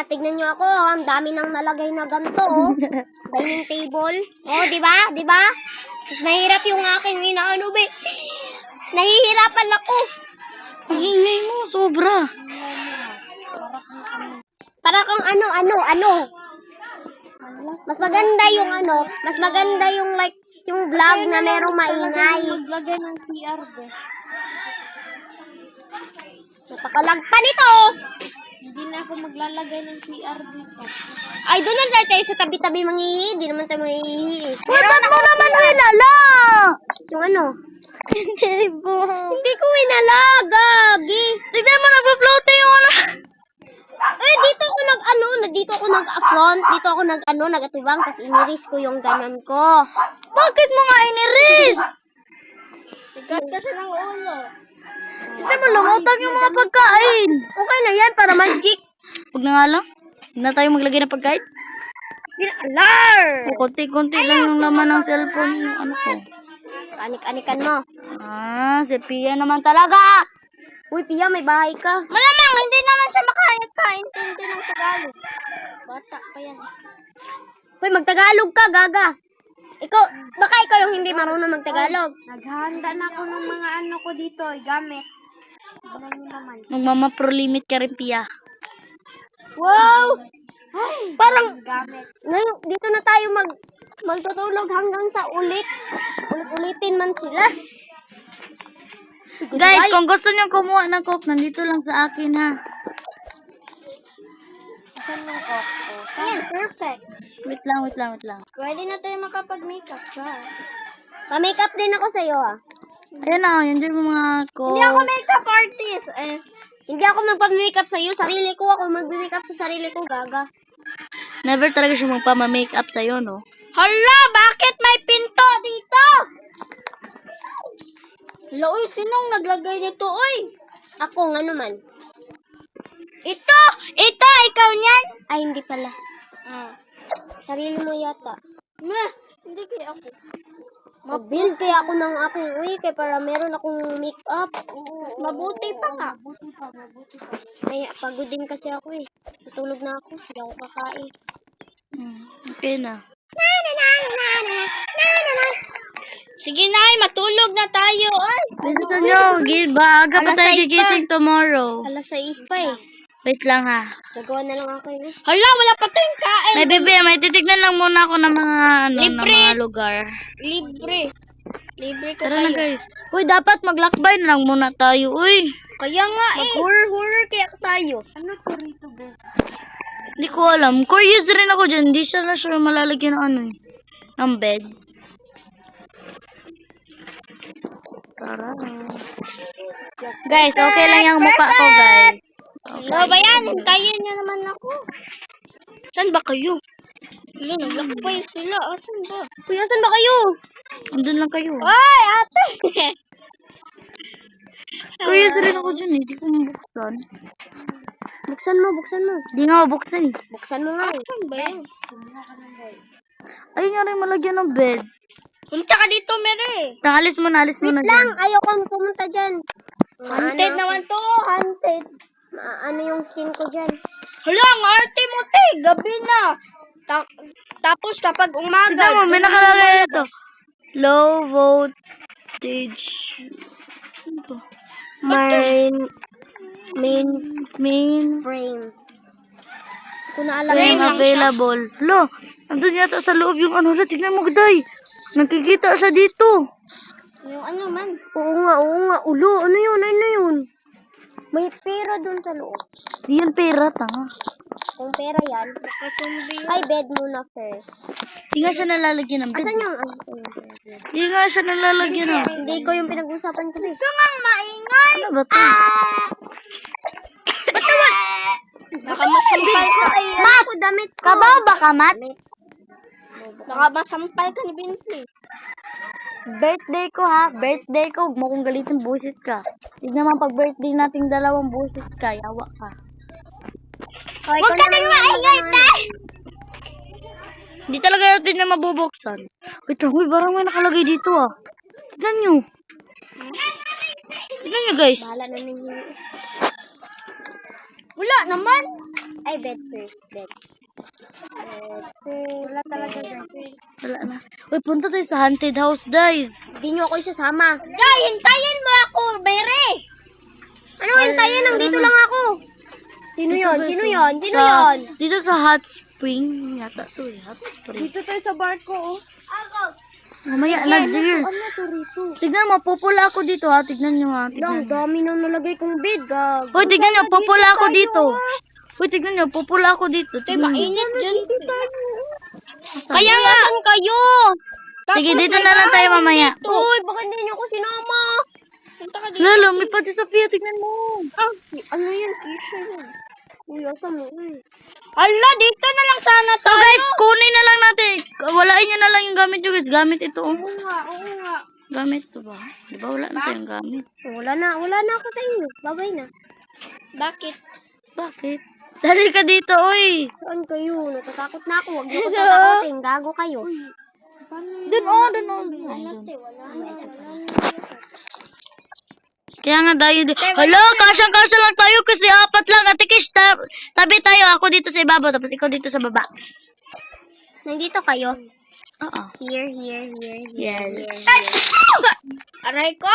Speaker 2: Tignan nyo ako. Ang dami nang nalagay na ganito, oh. Dining table. Oh, di ba? Di ba? Mas mahirap yung aking inaano, be. Nahihirapan ako.
Speaker 1: Ang ingay mo, sobra.
Speaker 2: Para kang ano. Mas maganda yung mas maganda yung like, yung vlog na merong maingay.
Speaker 3: Maglagay ng CR, be.
Speaker 2: Napakalag pa nito.
Speaker 3: Hindi na ako maglalagay ng CR dito.
Speaker 2: Ay, doon na tayo sa tabi-tabi manghihi. Di naman tayo manghihi.
Speaker 1: Uy, ba't mo naman hinala?
Speaker 2: Yung ano?
Speaker 1: Hindi po.
Speaker 2: Hindi ko hinala, gagi.
Speaker 1: Tignan mo, nagpa-floating yung ano.
Speaker 2: Dito ako nag-front, dito ako nag-atubang, tas iniris ko yung ganon ko.
Speaker 1: Bakit mo nga iniris?
Speaker 3: Tigas kasi ng ulo.
Speaker 1: Tignan mo, lumutang yung mga pagkain.
Speaker 2: Okay na yan, para magic.
Speaker 1: Huwag na nga lang. Hindi na tayo maglagay ng pagkain.
Speaker 2: Alar!
Speaker 1: Konti-konti lang yung laman ng cellphone yung ano ko.
Speaker 2: Anik-anikan mo.
Speaker 1: Si Pia naman talaga.
Speaker 2: Uy, Pia, may bahay ka.
Speaker 3: Malamang, hindi naman siya makaintindi ng Tagalog. Bata pa yan.
Speaker 2: Uy, magtagalog ka, gaga. Baka ikaw yung hindi marunong magtagalog.
Speaker 3: Naghahanda na ako ng mga ano ko dito, gamit. Tignan niyo naman.
Speaker 1: Magmama-pro limit ka rin, Pia.
Speaker 2: Wow!
Speaker 3: Ay,
Speaker 2: Parang,
Speaker 3: gamit.
Speaker 2: ngayon, dito na tayo magtutulog hanggang sa ulit-ulitin man sila.
Speaker 1: Guys, kung gusto nyo kumuha ng coke, nandito lang sa akin, ha.
Speaker 3: Asan yung koko?
Speaker 2: Ayan, perfect.
Speaker 1: Wait lang.
Speaker 3: Pwede na tayo makapag-makeup, siya.
Speaker 2: Pa-makeup din ako sa'yo, ha.
Speaker 1: Ayan na, yan dyan yung mga coke.
Speaker 2: Hindi ako makeup artist. Hindi ako magpa-makeup sa'yo. Sarili ko ako mag-makeup sa sarili ko, gaga.
Speaker 1: Never talaga siya magpa-makeup sa'yo, no?
Speaker 2: Hala, bakit may pinto dito?
Speaker 3: Hala, uy, sinong naglagay nito, uy?
Speaker 2: Ako, nga naman.
Speaker 3: Ito, ikaw niyan?
Speaker 2: Ay, hindi pala. Sarili mo yata.
Speaker 3: Hindi kaya ako.
Speaker 2: Mag-build kaya ako ng aking kaya para meron akong makeup.
Speaker 3: Mas mabuti pa nga.
Speaker 2: Ay, pagod din kasi ako Natulog na ako. Hindi ako kakain.
Speaker 1: Okay na.
Speaker 3: Sige, Nay, matulog na tayo, ay.
Speaker 1: Gusto nyo, aga pa tayo gigising tomorrow.
Speaker 2: Alas 6 pa
Speaker 1: Wait lang, ha.
Speaker 2: Nagawa na lang ako
Speaker 3: Hala, wala pa tayong kain.
Speaker 1: May bebe, may titignan lang muna ako ng mga, ng mga lugar.
Speaker 3: Libre ko
Speaker 1: Tara na,
Speaker 3: tayo.
Speaker 1: guys. Uy, dapat maglakbay na lang muna tayo, uy.
Speaker 3: Kaya nga,
Speaker 2: Mag-horror kaya tayo.
Speaker 3: Ano to rito, be?
Speaker 1: Hindi ko alam. Curious rin ako dyan. Hindi siya na siya malalagyan ng ano ng bed. Tara. Guys, okay lang yung mukha ko, guys. Okay.
Speaker 3: Ano ba yan? Hintayin niyo naman ako.
Speaker 1: Saan ba kayo?
Speaker 3: Hala, naglakbay sila. Asan ba?
Speaker 2: Uy, asan ba kayo?
Speaker 1: Andun lang kayo.
Speaker 2: Ay, ate!
Speaker 1: Curious rin ako dyan, eh. Hindi ko mabuksan.
Speaker 2: Buksan mo.
Speaker 1: Hindi nga mabuksan, eh.
Speaker 2: Buksan mo nga
Speaker 3: Asan ba yan?
Speaker 1: Ayun nga rin malagyan ng bed.
Speaker 3: Punta ka dito, Mary.
Speaker 1: Alis mo na
Speaker 2: Wait
Speaker 1: dyan.
Speaker 2: lang, ayokong pumunta dyan.
Speaker 3: Haunted naman to. Haunted.
Speaker 2: Ano yung skin ko dyan?
Speaker 3: Hala, ang arte mo, te. Gabi na. Tapos kapag umaga.
Speaker 1: Tignan mo, may nakalagay ito. Low voltage. Ano to? Main
Speaker 2: Frame. Kung naalala
Speaker 1: frame
Speaker 2: mo.
Speaker 1: available. Lo, andun yata sa loob yung ano. Tignan mo, Gday. Nakikita siya dito.
Speaker 3: Yung ano man.
Speaker 2: Oo nga. Ulo, ano yun? May pera dun sa loob.
Speaker 1: Di yan pera, tanga.
Speaker 2: Kung pera yan, ay bed muna first.
Speaker 1: Di nga siya nalalagyan ng bed.
Speaker 2: Asan yung
Speaker 1: Di nga siya nalalagyan ng bed.
Speaker 2: Hindi ko yung pinag-usapan ko eh.
Speaker 3: Maingay.
Speaker 1: Ano ba to?
Speaker 3: Baka masampal ka.
Speaker 2: Mat! Damit ko.
Speaker 1: Kabaw ba ka, Mat?
Speaker 3: Baka masampal ka ni Bintley.
Speaker 1: Birthday ko ha. Birthday ko. Huwag mo kong galitin. Busit ka. Hindi naman pag birthday nating dalawang busit ka. Yawa ka.
Speaker 2: Huwag ka nang maingay, te!
Speaker 1: Hindi talaga natin na mabubuksan. Wait lang. Uy, parang may nakalagay dito ah. Tignan nyo. Tignan nyo guys.
Speaker 2: Bahala na ninyo. Wala naman. Ay, bed first. Bed. Wala talaga, guys.
Speaker 1: Wala na. Uy, punta tayo sa haunted house guys.
Speaker 2: Hindi nyo ako isasama. Jay, hintayin mo ako, Bere! Ano hintayin? Nandito lang ako. Sino yon? Sino yon? Sino yon?
Speaker 1: Dito sa hot spring. Yata to eh. Hot spring.
Speaker 2: Dito tayo sa barko, oh.
Speaker 1: Mamaya na dear.
Speaker 2: Ano to rito?
Speaker 1: Tignan mo, pupula ako dito ha. Tignan nyo ha.
Speaker 2: Lang,
Speaker 1: Tignan.
Speaker 2: dami nang nalagay kong bed, gag.
Speaker 1: Hoy, tignan nyo, pupula ako dito. Hoy, tignan nyo, pupula ako dito. Tignan nyo.
Speaker 2: Mainit dyan. Kaya nga, saan kayo?
Speaker 1: Sige, dito na lang tayo mamaya.
Speaker 2: Uy, bakit hindi nyo ko sinama? Punta ka dito.
Speaker 1: Lalo, may pati Sophia, tignan mo.
Speaker 2: Ah, ano yan? Kisha yun. Uy, asa mo? Ala, dito na lang sana
Speaker 1: So guys, kunin na lang natin. Walain nyo na lang yung gamit nyo guys. Gamit ito. Oh.
Speaker 2: Oo nga.
Speaker 1: Gamit ito ba? Di ba wala na tayong gamit?
Speaker 2: Wala na ako sa inyo. Babay na. Bakit?
Speaker 1: Bakit? Dali ka dito, oy.
Speaker 2: Saan kayo? Natatakot na ako. Huwag niyo ko tatakotin. Gago kayo.
Speaker 1: Dun, oh, dun, oh. Kaya nga dahil, hala, kasyang-kasya lang tayo kasi apat lang. Ate Kish, tabi tayo. Ako dito sa ibabaw, tapos ikaw dito sa baba.
Speaker 2: Nandito kayo.
Speaker 1: Oo.
Speaker 2: Here.
Speaker 1: Yes.
Speaker 2: Aray ko!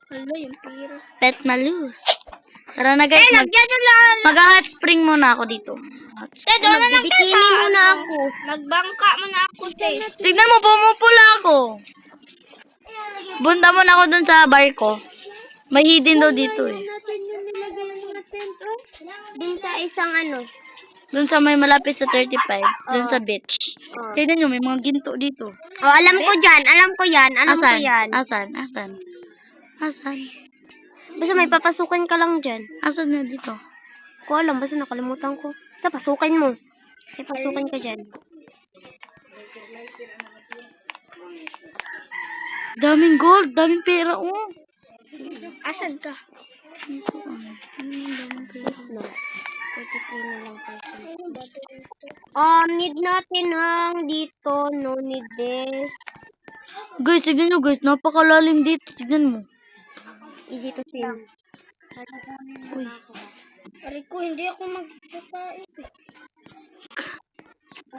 Speaker 2: Hala, yung pira.
Speaker 1: Pet Malu. Tara na guys,
Speaker 2: Lagyan nyo lang.
Speaker 1: mag-hot spring muna ako dito.
Speaker 2: Doon na lang bikini muna ako. Nagbangka muna ako, te.
Speaker 1: Tignan mo, pumupula ako. Bunta mo na ako dun sa barko. May hidden daw dito eh.
Speaker 2: Din sa isang ano.
Speaker 1: Dun sa may malapit sa 35. Dun sa beach.
Speaker 2: Oh.
Speaker 1: Tignan nyo, may mga ginto dito.
Speaker 2: Oh, alam ko yan. Alam ko yan.
Speaker 1: Asan?
Speaker 2: Basta may papasukin ka lang dyan.
Speaker 1: Asan na dito?
Speaker 2: Ko alam, basta nakalimutan ko. Basta pasukin mo. May pasukin ka dyan.
Speaker 1: Daming gold, daming pera, oh.
Speaker 2: Asan ka?
Speaker 1: Daming pera.
Speaker 2: No. 33 na lang pesos. Need natin ng dito. No need this.
Speaker 1: Guys, tignan nyo guys, napakalalim dito. Tignan mo.
Speaker 2: Easy to swim.
Speaker 1: Uy.
Speaker 2: Rico, hindi ako magkakait.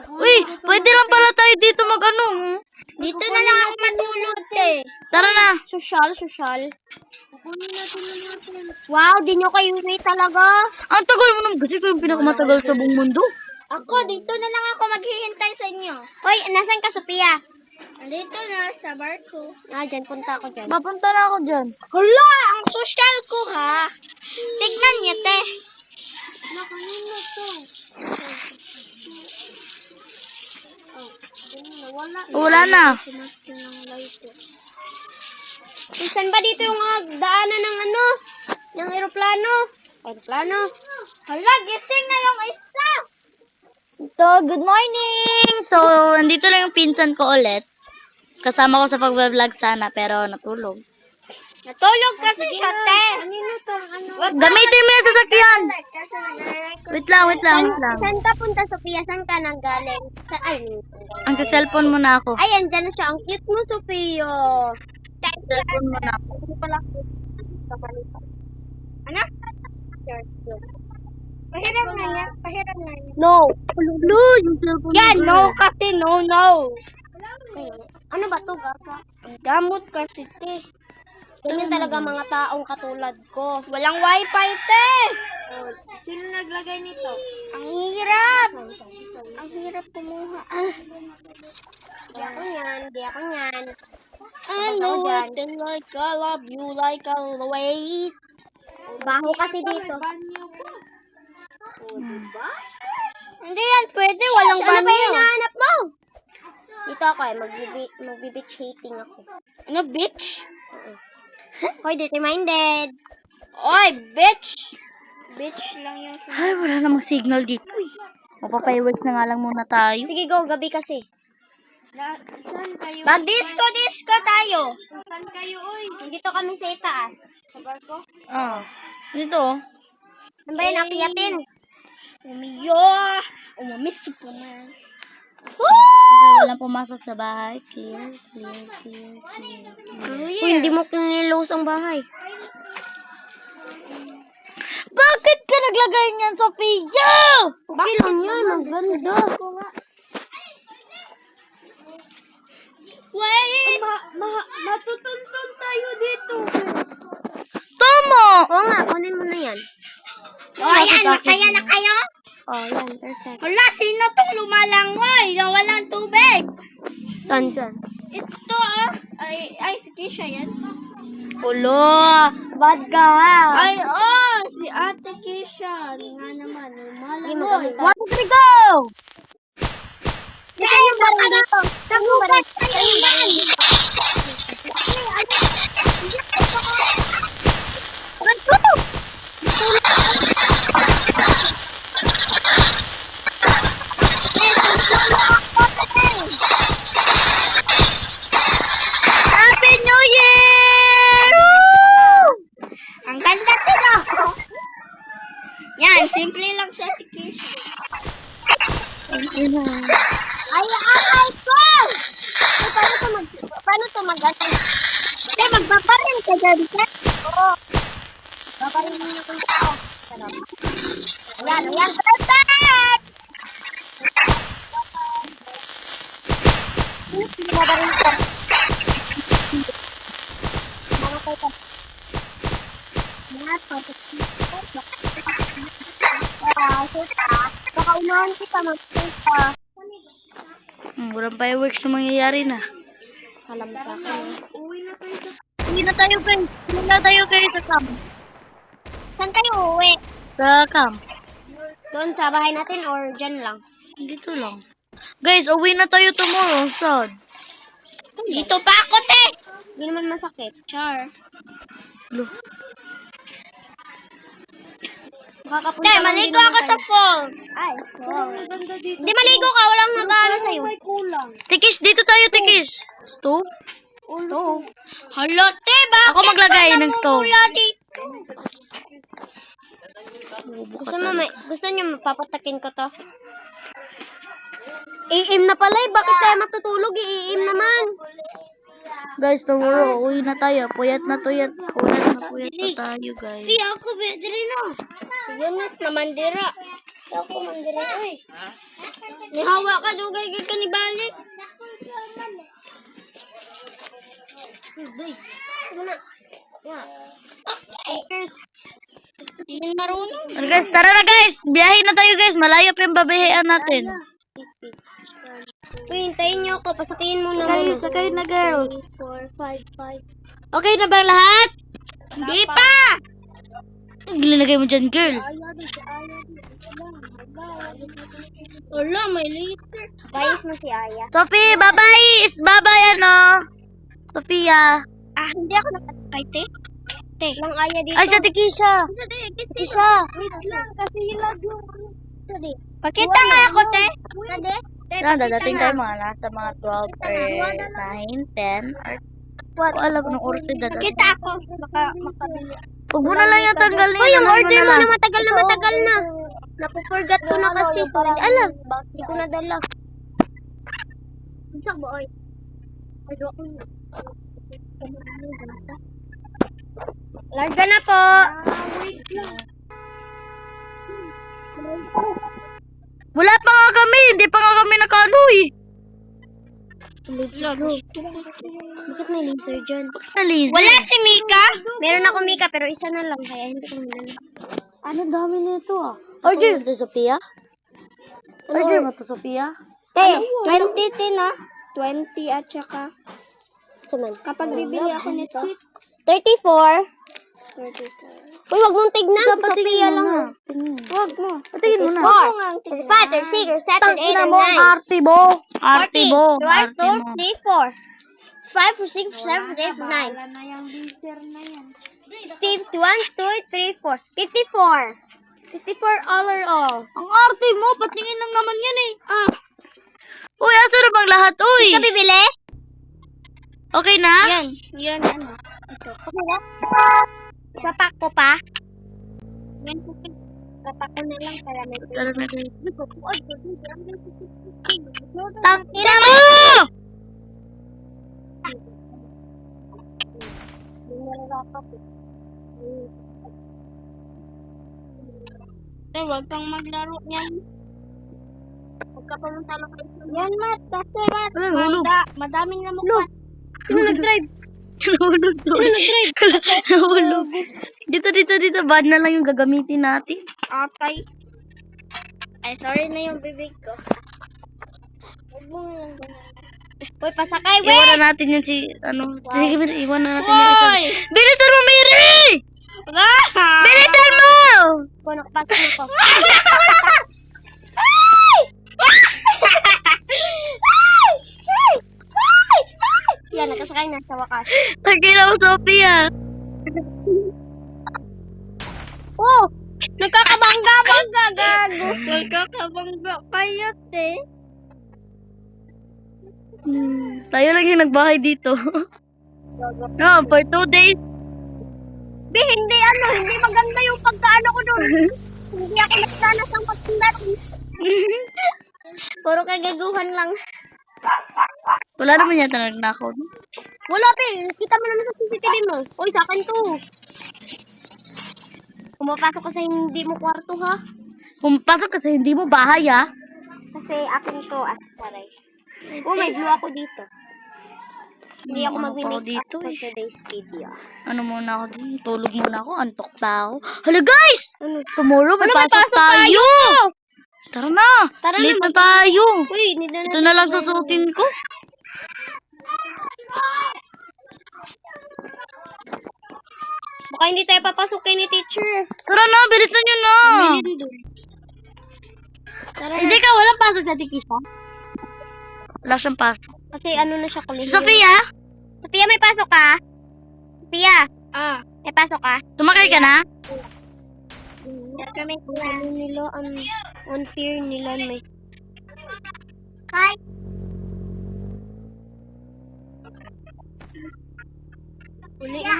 Speaker 1: Uy, pwede lang pala tayo dito mag-ano. Oh.
Speaker 2: Dito na lang ako matulog, te.
Speaker 1: Tara na.
Speaker 2: Social. Wow, di nyo kayo wait talaga.
Speaker 1: Ang tagal mo naman kasi ito yung pinakamatagal sa buong mundo.
Speaker 2: Ako, dito na lang ako maghihintay sa inyo. Hoy, nasan ka, Sophia? Dito na, sa barko. Dyan, punta ako dyan.
Speaker 1: Papunta na ako dyan.
Speaker 2: Hala, ang social ko, ha? Tignan niya, te.
Speaker 1: Wala na.
Speaker 2: Saan ba dito yung daanan ng ano? Ng aeroplano? Hala, gising na yung isa.
Speaker 1: So, good morning! So, nandito lang yung pinsan ko ulit. Kasama ko sa pag-vlog sana, pero natulog.
Speaker 2: Natulog kasi siya, te.
Speaker 1: Gamitin mo yung sasakyan! Wait lang.
Speaker 2: Saan ka punta, Sophia? Saan ka nanggaling?
Speaker 1: Ang cellphone mo na ako.
Speaker 2: Ay, andyan na siya. Ang cute mo, Sophia.
Speaker 1: Cellphone mo na ako.
Speaker 2: Ano? Pahiram na yan. No.
Speaker 1: Hello, yung cellphone
Speaker 2: Yan,
Speaker 1: mo.
Speaker 2: no kasi no. Ano ba to, Gaka? Gamot kasi, te. Ganyan talaga mga taong katulad ko. Walang wifi, te! Sino naglagay nito? Ang hirap! Ang hirap kumuha. Di ako yan. I know it like I love you like I'll wait. Baho kasi dito. Hindi yan pwede, walang banyo. Ano ba yung hinahanap mo? Dito ako magbi-beach hating ako. Ano, bitch? Hoy, dirty-minded. Oy, bitch! Bitch lang yung
Speaker 1: Ay, wala namang signal dito. Magpa-fireworks na nga lang muna tayo.
Speaker 2: Sige, go. Gabi kasi.
Speaker 3: Saan kayo?
Speaker 2: Mag-disco tayo.
Speaker 3: Saan kayo, uy?
Speaker 2: Nandito kami sa itaas.
Speaker 3: Sa barko?
Speaker 1: Ah. Dito.
Speaker 2: Ano ba yun, akiyatin?
Speaker 3: Umiyo! Umamis po na.
Speaker 1: Okay, walang pumasok sa bahay. Clear.
Speaker 2: Uy, hindi mo kinilos ang bahay.
Speaker 1: Bakit ka naglagay niyan, Sophia?
Speaker 2: Okay lang yan, maganda.
Speaker 3: Wait! Matutuntun tayo dito.
Speaker 1: Tomo!
Speaker 2: Oo nga, kunin mo na yan.
Speaker 1: Ayan, masaya na
Speaker 2: kayo? Oh, yan, perfect.
Speaker 3: Wala, sino tong lumalangway na walang tubig?
Speaker 2: Saan?
Speaker 3: Ito ay si Keisha yan.
Speaker 1: Ulo! Bad ka ha?
Speaker 3: Ay, si Ate Keisha. Nga naman,
Speaker 2: Hindi
Speaker 3: lumalangoy.
Speaker 2: maganda.
Speaker 1: 1, 2, go!
Speaker 2: Saan yung baril dito? Saan yung baril? Saan yung baril dito?
Speaker 1: Happy New Year!
Speaker 2: Ang ganda dito!
Speaker 3: Yan, simple lang si Ate Keisha.
Speaker 2: Ay, ko! Paano to mag-ano? Hindi, magpaparin ka dyan, sir. Oo. Paparin mo na kung ako. Ayan, perfect! Mabarin ka. Mamatay ka. Baka unahan kita magpunta.
Speaker 1: Walang fireworks na mangyayari na.
Speaker 2: Alam sa akin.
Speaker 1: Hindi na tayo guys sa camp.
Speaker 2: Saan tayo uuwi?
Speaker 1: Sa camp.
Speaker 2: Doon sa bahay natin or dyan lang?
Speaker 1: Dito lang. Guys, uwi na tayo tomorrow. Sad.
Speaker 2: Dito pa ako, te! Hindi naman masakit.
Speaker 3: Char.
Speaker 1: Lo.
Speaker 2: Makakapunta
Speaker 3: Te,
Speaker 2: lang
Speaker 3: maligo
Speaker 2: din
Speaker 3: ako
Speaker 2: naman
Speaker 3: sa
Speaker 2: tayo.
Speaker 3: falls.
Speaker 2: Ay, wow. Hindi maligo ka, walang nag-ano sa'yo.
Speaker 1: Tikish, dito tayo, Tikish. Stove?
Speaker 2: Stove.
Speaker 3: Hala, te, bakit
Speaker 1: Ako maglagay ng stove.
Speaker 3: namumula dito?
Speaker 2: Gusto niyo mapapatakin ko to? Iim na pala eh. Bakit tayo matutulog? Iim naman.
Speaker 1: Guys, tomorrow, uwi na tayo. Puyat na tayo, guys.
Speaker 2: ako, bedri na. Si Jonas na mandira. Ako mandira, oy. Nihawa ka, dugay ka ni balik.
Speaker 3: Hindi marunong.
Speaker 1: Guys, tara na guys. Biyahe na tayo guys. Malayo pa yung babihian natin.
Speaker 2: Uy, hintayin niyo ako. Pasakihin muna
Speaker 1: Sakay na girls.
Speaker 2: 4, 5, 5.
Speaker 1: Okay na ba lahat?
Speaker 2: Hindi pa!
Speaker 1: Gilalagay mo dyan, girl.
Speaker 3: Wala, may later.
Speaker 2: Bayis mo si Aya.
Speaker 1: Sophie, bye-bye. Bye-bye, ano? Sophia.
Speaker 2: Hindi ako nakatay, te. Te. Lang Aya dito.
Speaker 1: Ay, sa Tikisha. Tikisha.
Speaker 2: Wait lang, kasi hilag yung Pakita nga ako, te. Pwede?
Speaker 1: Dadating tayo nasa mga 12 or 9, 10, or ko alam kung oras tayo dadating.
Speaker 2: Pakita ako. Makabili.
Speaker 1: Huwag mo na lang yung tanggal niya.
Speaker 2: Uy, yung order mo na matagal na. Napupurgat ko na kasi. Alam, hindi ko nadala. Saan ba, oy? Larga na po. Wait lang.
Speaker 1: Wala pa nga kami. Hindi pa nga kami nakano eh.
Speaker 2: Bakit may laser dyan?
Speaker 1: Naliz.
Speaker 2: Wala si Mika. Meron ako Mika pero isa na lang kaya hindi ko madala.
Speaker 1: Ano dami nito ah. Order mo to, Sophia? Order mo to, Sophia?
Speaker 2: Te, 20 na. 20 at saka kapag bibili ako nito 34. 34. Uy, wag mong tignan. Si Sophia lang. Wag mo.
Speaker 1: Patingin mo na.
Speaker 2: 4, 5, 36, 7, 8,
Speaker 1: Tangina
Speaker 2: 9,
Speaker 1: mo, Artibo. Artibo.
Speaker 2: 1, 2,
Speaker 1: Artibo.
Speaker 2: 3, 4. 5, 6, 7, 8, 9.
Speaker 3: Wala na yung laser na yan.
Speaker 2: 51, 2, 3, 4. 54. 54 all or all.
Speaker 1: Ang arte mo, patingin lang naman yan eh. Uy, asa na bang lahat, uy? Uy!
Speaker 2: ka bibili?
Speaker 1: Okay na?
Speaker 2: Yan, ano. Ito. Okay na? Ipapak ko pa? Yan, okay. Ipapak ko na lang para may
Speaker 1: Tara na kayo.
Speaker 2: Tangina
Speaker 1: mo!
Speaker 2: Huwag kang maglaro niyan. Huwag ka pumunta lang kayo. Yan, Mat. Kasi, Mat.
Speaker 1: Wala, hulog.
Speaker 2: Madaming lamok. Sino nag-drive?
Speaker 1: Nahulog to.
Speaker 2: Sino nag-drive?
Speaker 1: Nahulog. Dito. Bad na lang yung gagamitin natin.
Speaker 2: Atay. Ay, sorry na yung bibig ko. Huwag mo nga lang ganun. Uy, pasakay, wait!
Speaker 1: Iwanan natin yan si, sige, iwanan natin yung isa. Bilisan mo, Mary! Bilisan mo!
Speaker 2: Kung nakapasok mo ko. Yan, nakasakay na sa wakas.
Speaker 1: Nagkina ko, Sophia.
Speaker 2: Oh! Nagkakabangga-bangga, gago. Nagkakabangga kayo, te.
Speaker 1: Tayo lang yung nagbahay dito. No, for 2 days.
Speaker 2: Hindi maganda yung pagkaano ko doon. Hindi ako nagsanas ng pagkilaro. Puro kagaguhan lang.
Speaker 1: Wala naman yata nagnakaw.
Speaker 2: Wala, pe. Kita mo naman sa CCTV mo. Uy, sa akin to. Pumapasok ko sa hindi mo kwarto, ha?
Speaker 1: Pumasok kasi hindi mo bahay, ah.
Speaker 2: Kasi akin to, asaray. Oh, may blue ako dito. Hindi ako
Speaker 1: Ano pa
Speaker 2: mag-make
Speaker 1: ako dito,
Speaker 2: up for
Speaker 1: eh.
Speaker 2: today's video.
Speaker 1: Ano muna ako din? Tulog muna ako. Antok pa ako. Hala, guys!
Speaker 2: Ano?
Speaker 1: Tomorrow, may
Speaker 2: Ano, may
Speaker 1: pasok
Speaker 2: pasok
Speaker 1: tayo! Tara na!
Speaker 2: Tara na,
Speaker 1: Late na tayo!
Speaker 2: Uy, hindi na
Speaker 1: Ito na lang susutin ko.
Speaker 2: Baka hindi tayo papasukin ni teacher.
Speaker 1: Tara na, bilisan nyo na!
Speaker 2: Tara
Speaker 1: Hindi
Speaker 2: na.
Speaker 1: ka, walang pasok sa Tikisa? Wala siyang pasok.
Speaker 2: Kasi ano na siya
Speaker 1: Si
Speaker 2: kulihin.
Speaker 1: Sophia,
Speaker 2: Sophia, may pasok ka? Sophia? May pasok ka?
Speaker 1: sumakay ka na?
Speaker 2: Kami ano nila, unfair nila may. Hi. Uli na.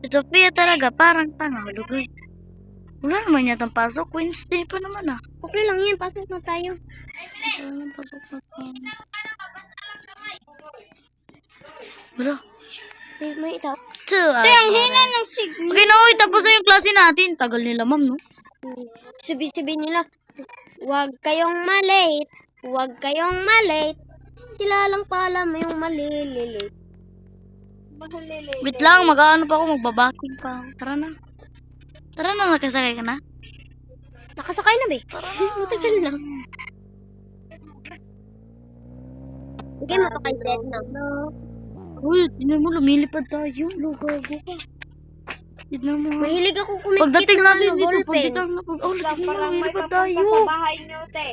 Speaker 1: Si Sophia talaga, parang tanga. Lugay. Wala naman yatang pasok. Wednesday pa naman, ah.
Speaker 2: Okay lang yan, pasok na tayo.
Speaker 1: Walang pasok na pa. Wala.
Speaker 2: May ito.
Speaker 1: Ang
Speaker 2: hina ng signal.
Speaker 1: Okay na, uy, tapos na yung klase natin. Tagal nila, ma'am, no?
Speaker 2: Sabi nila, huwag kayong malate. Huwag kayong malate. Sila lang pala yung malililate.
Speaker 1: Wait lang, mag-ano pa ako, magbabaking pa. Tara na. Tara na, nakasakay ka na?
Speaker 2: Nakasakay na, be. Matagal lang. Bigay mo to kay Zed na.
Speaker 1: Uy, tignan mo, lumilipad tayo. Lugago ka. Tignan mo.
Speaker 2: Mahilig ako kumikit
Speaker 1: Pagdating
Speaker 2: ng
Speaker 1: natin dito,
Speaker 2: ballpen.
Speaker 1: pagdating na pag... Oh, tignan mo, lumilipad tayo.
Speaker 3: bahay niyo, te.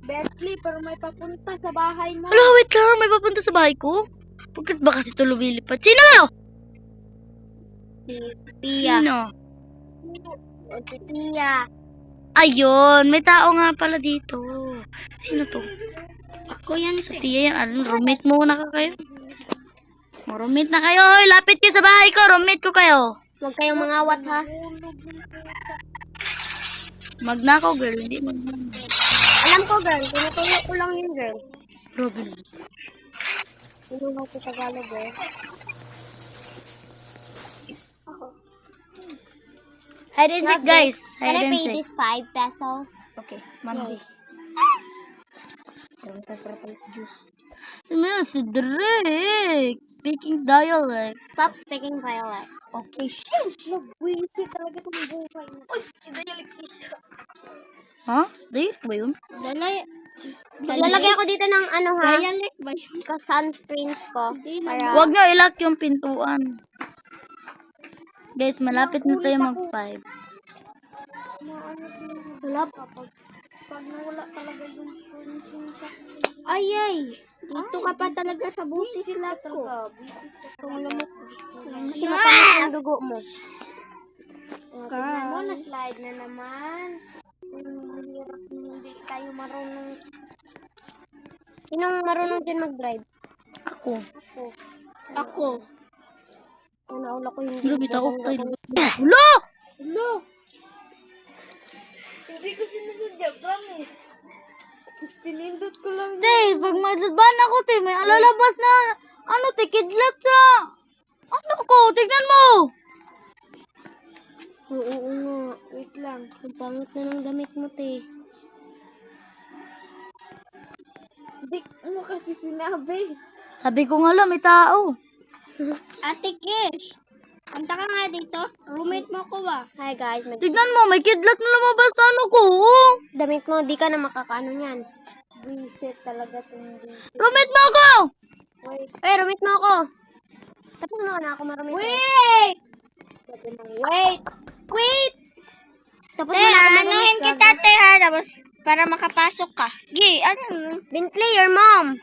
Speaker 3: Bentley, pero may papunta sa bahay mo.
Speaker 1: Hala, wait lang, may papunta sa bahay ko. Bakit ba kasi ito lumilipad? Sino?
Speaker 2: Pia.
Speaker 1: Sino?
Speaker 2: Pia.
Speaker 1: Ayun, may tao nga pala dito. Sino to?
Speaker 2: Ako yan,
Speaker 1: Sophia yan. Ano, roommate muna ka kayo? Oh, roommate na kayo. Hoy, lapit kayo sa bahay ko. Roommate ko kayo.
Speaker 2: Huwag kayong mangawat, ha?
Speaker 1: Magnakaw, girl. Hindi mo.
Speaker 2: Alam ko, girl. Tinutulog ko lang yun, girl.
Speaker 1: Robin.
Speaker 2: Tinulog ko Tagalog, girl.
Speaker 1: Hide and seek, guys.
Speaker 2: Can
Speaker 1: Hide
Speaker 2: I
Speaker 1: and
Speaker 2: pay
Speaker 1: seek.
Speaker 2: this 5 peso?
Speaker 1: Okay, Monday. Si Drake. Speaking dialect.
Speaker 2: Stop speaking dialect.
Speaker 1: Okay, sheesh.
Speaker 3: Nagwisit talaga itong buhay mo. Uy,
Speaker 1: Ha? Drake ba yun?
Speaker 2: Lalagay ako dito ng ano, ha?
Speaker 3: dialect ba yun?
Speaker 2: Sunscreens ko. Para...
Speaker 1: Huwag nyo ilock yung pintuan. Guys, malapit na tayo mag-5.
Speaker 2: Wala.
Speaker 3: Pag nawala talaga yung sunshine sa...
Speaker 2: Ay.
Speaker 3: Dito ka pa talaga sa buti sila ko.
Speaker 2: Kasi matamis ang dugo mo.
Speaker 3: Tignan mo, na-slide na naman. Hindi tayo marunong.
Speaker 2: Sinong marunong dyan mag-drive?
Speaker 1: Ako.
Speaker 3: Ako.
Speaker 2: Nauna ko hindi.
Speaker 1: Lo, bitaw tayo. Lo!
Speaker 3: Hello. Hindi ko sinasadya, promise. Sinindot ko lang.
Speaker 1: Te, pag madlaban ako, te, may alalabas na, ano, te, kidlat sa, ano ko, tignan mo.
Speaker 2: Oo nga.
Speaker 3: Wait lang.
Speaker 2: Ang pangit na ng damit mo, te.
Speaker 3: Hindi mo kasi sinabi.
Speaker 1: Sabi ko nga lang, may tao.
Speaker 3: Ate Kish, kanta ka nga dito. Roommate mo ko ba?
Speaker 2: Hi guys,
Speaker 1: Tignan mo, may kidlat na lumabas sa ano ko. Oh.
Speaker 2: damit mo, di ka na makakaano niyan.
Speaker 3: Reset talaga itong
Speaker 1: Rumit mo ako!
Speaker 3: Wait.
Speaker 2: Rumit mo ako. Tapos mo na ako marumit.
Speaker 3: Wait!
Speaker 2: Wait! Tapos
Speaker 3: Te,
Speaker 2: mo na ako
Speaker 3: anuhin
Speaker 2: marumit.
Speaker 3: kita, te, ha? Tapos, para makapasok ka. Gi, ano?
Speaker 2: Bentley, your mom.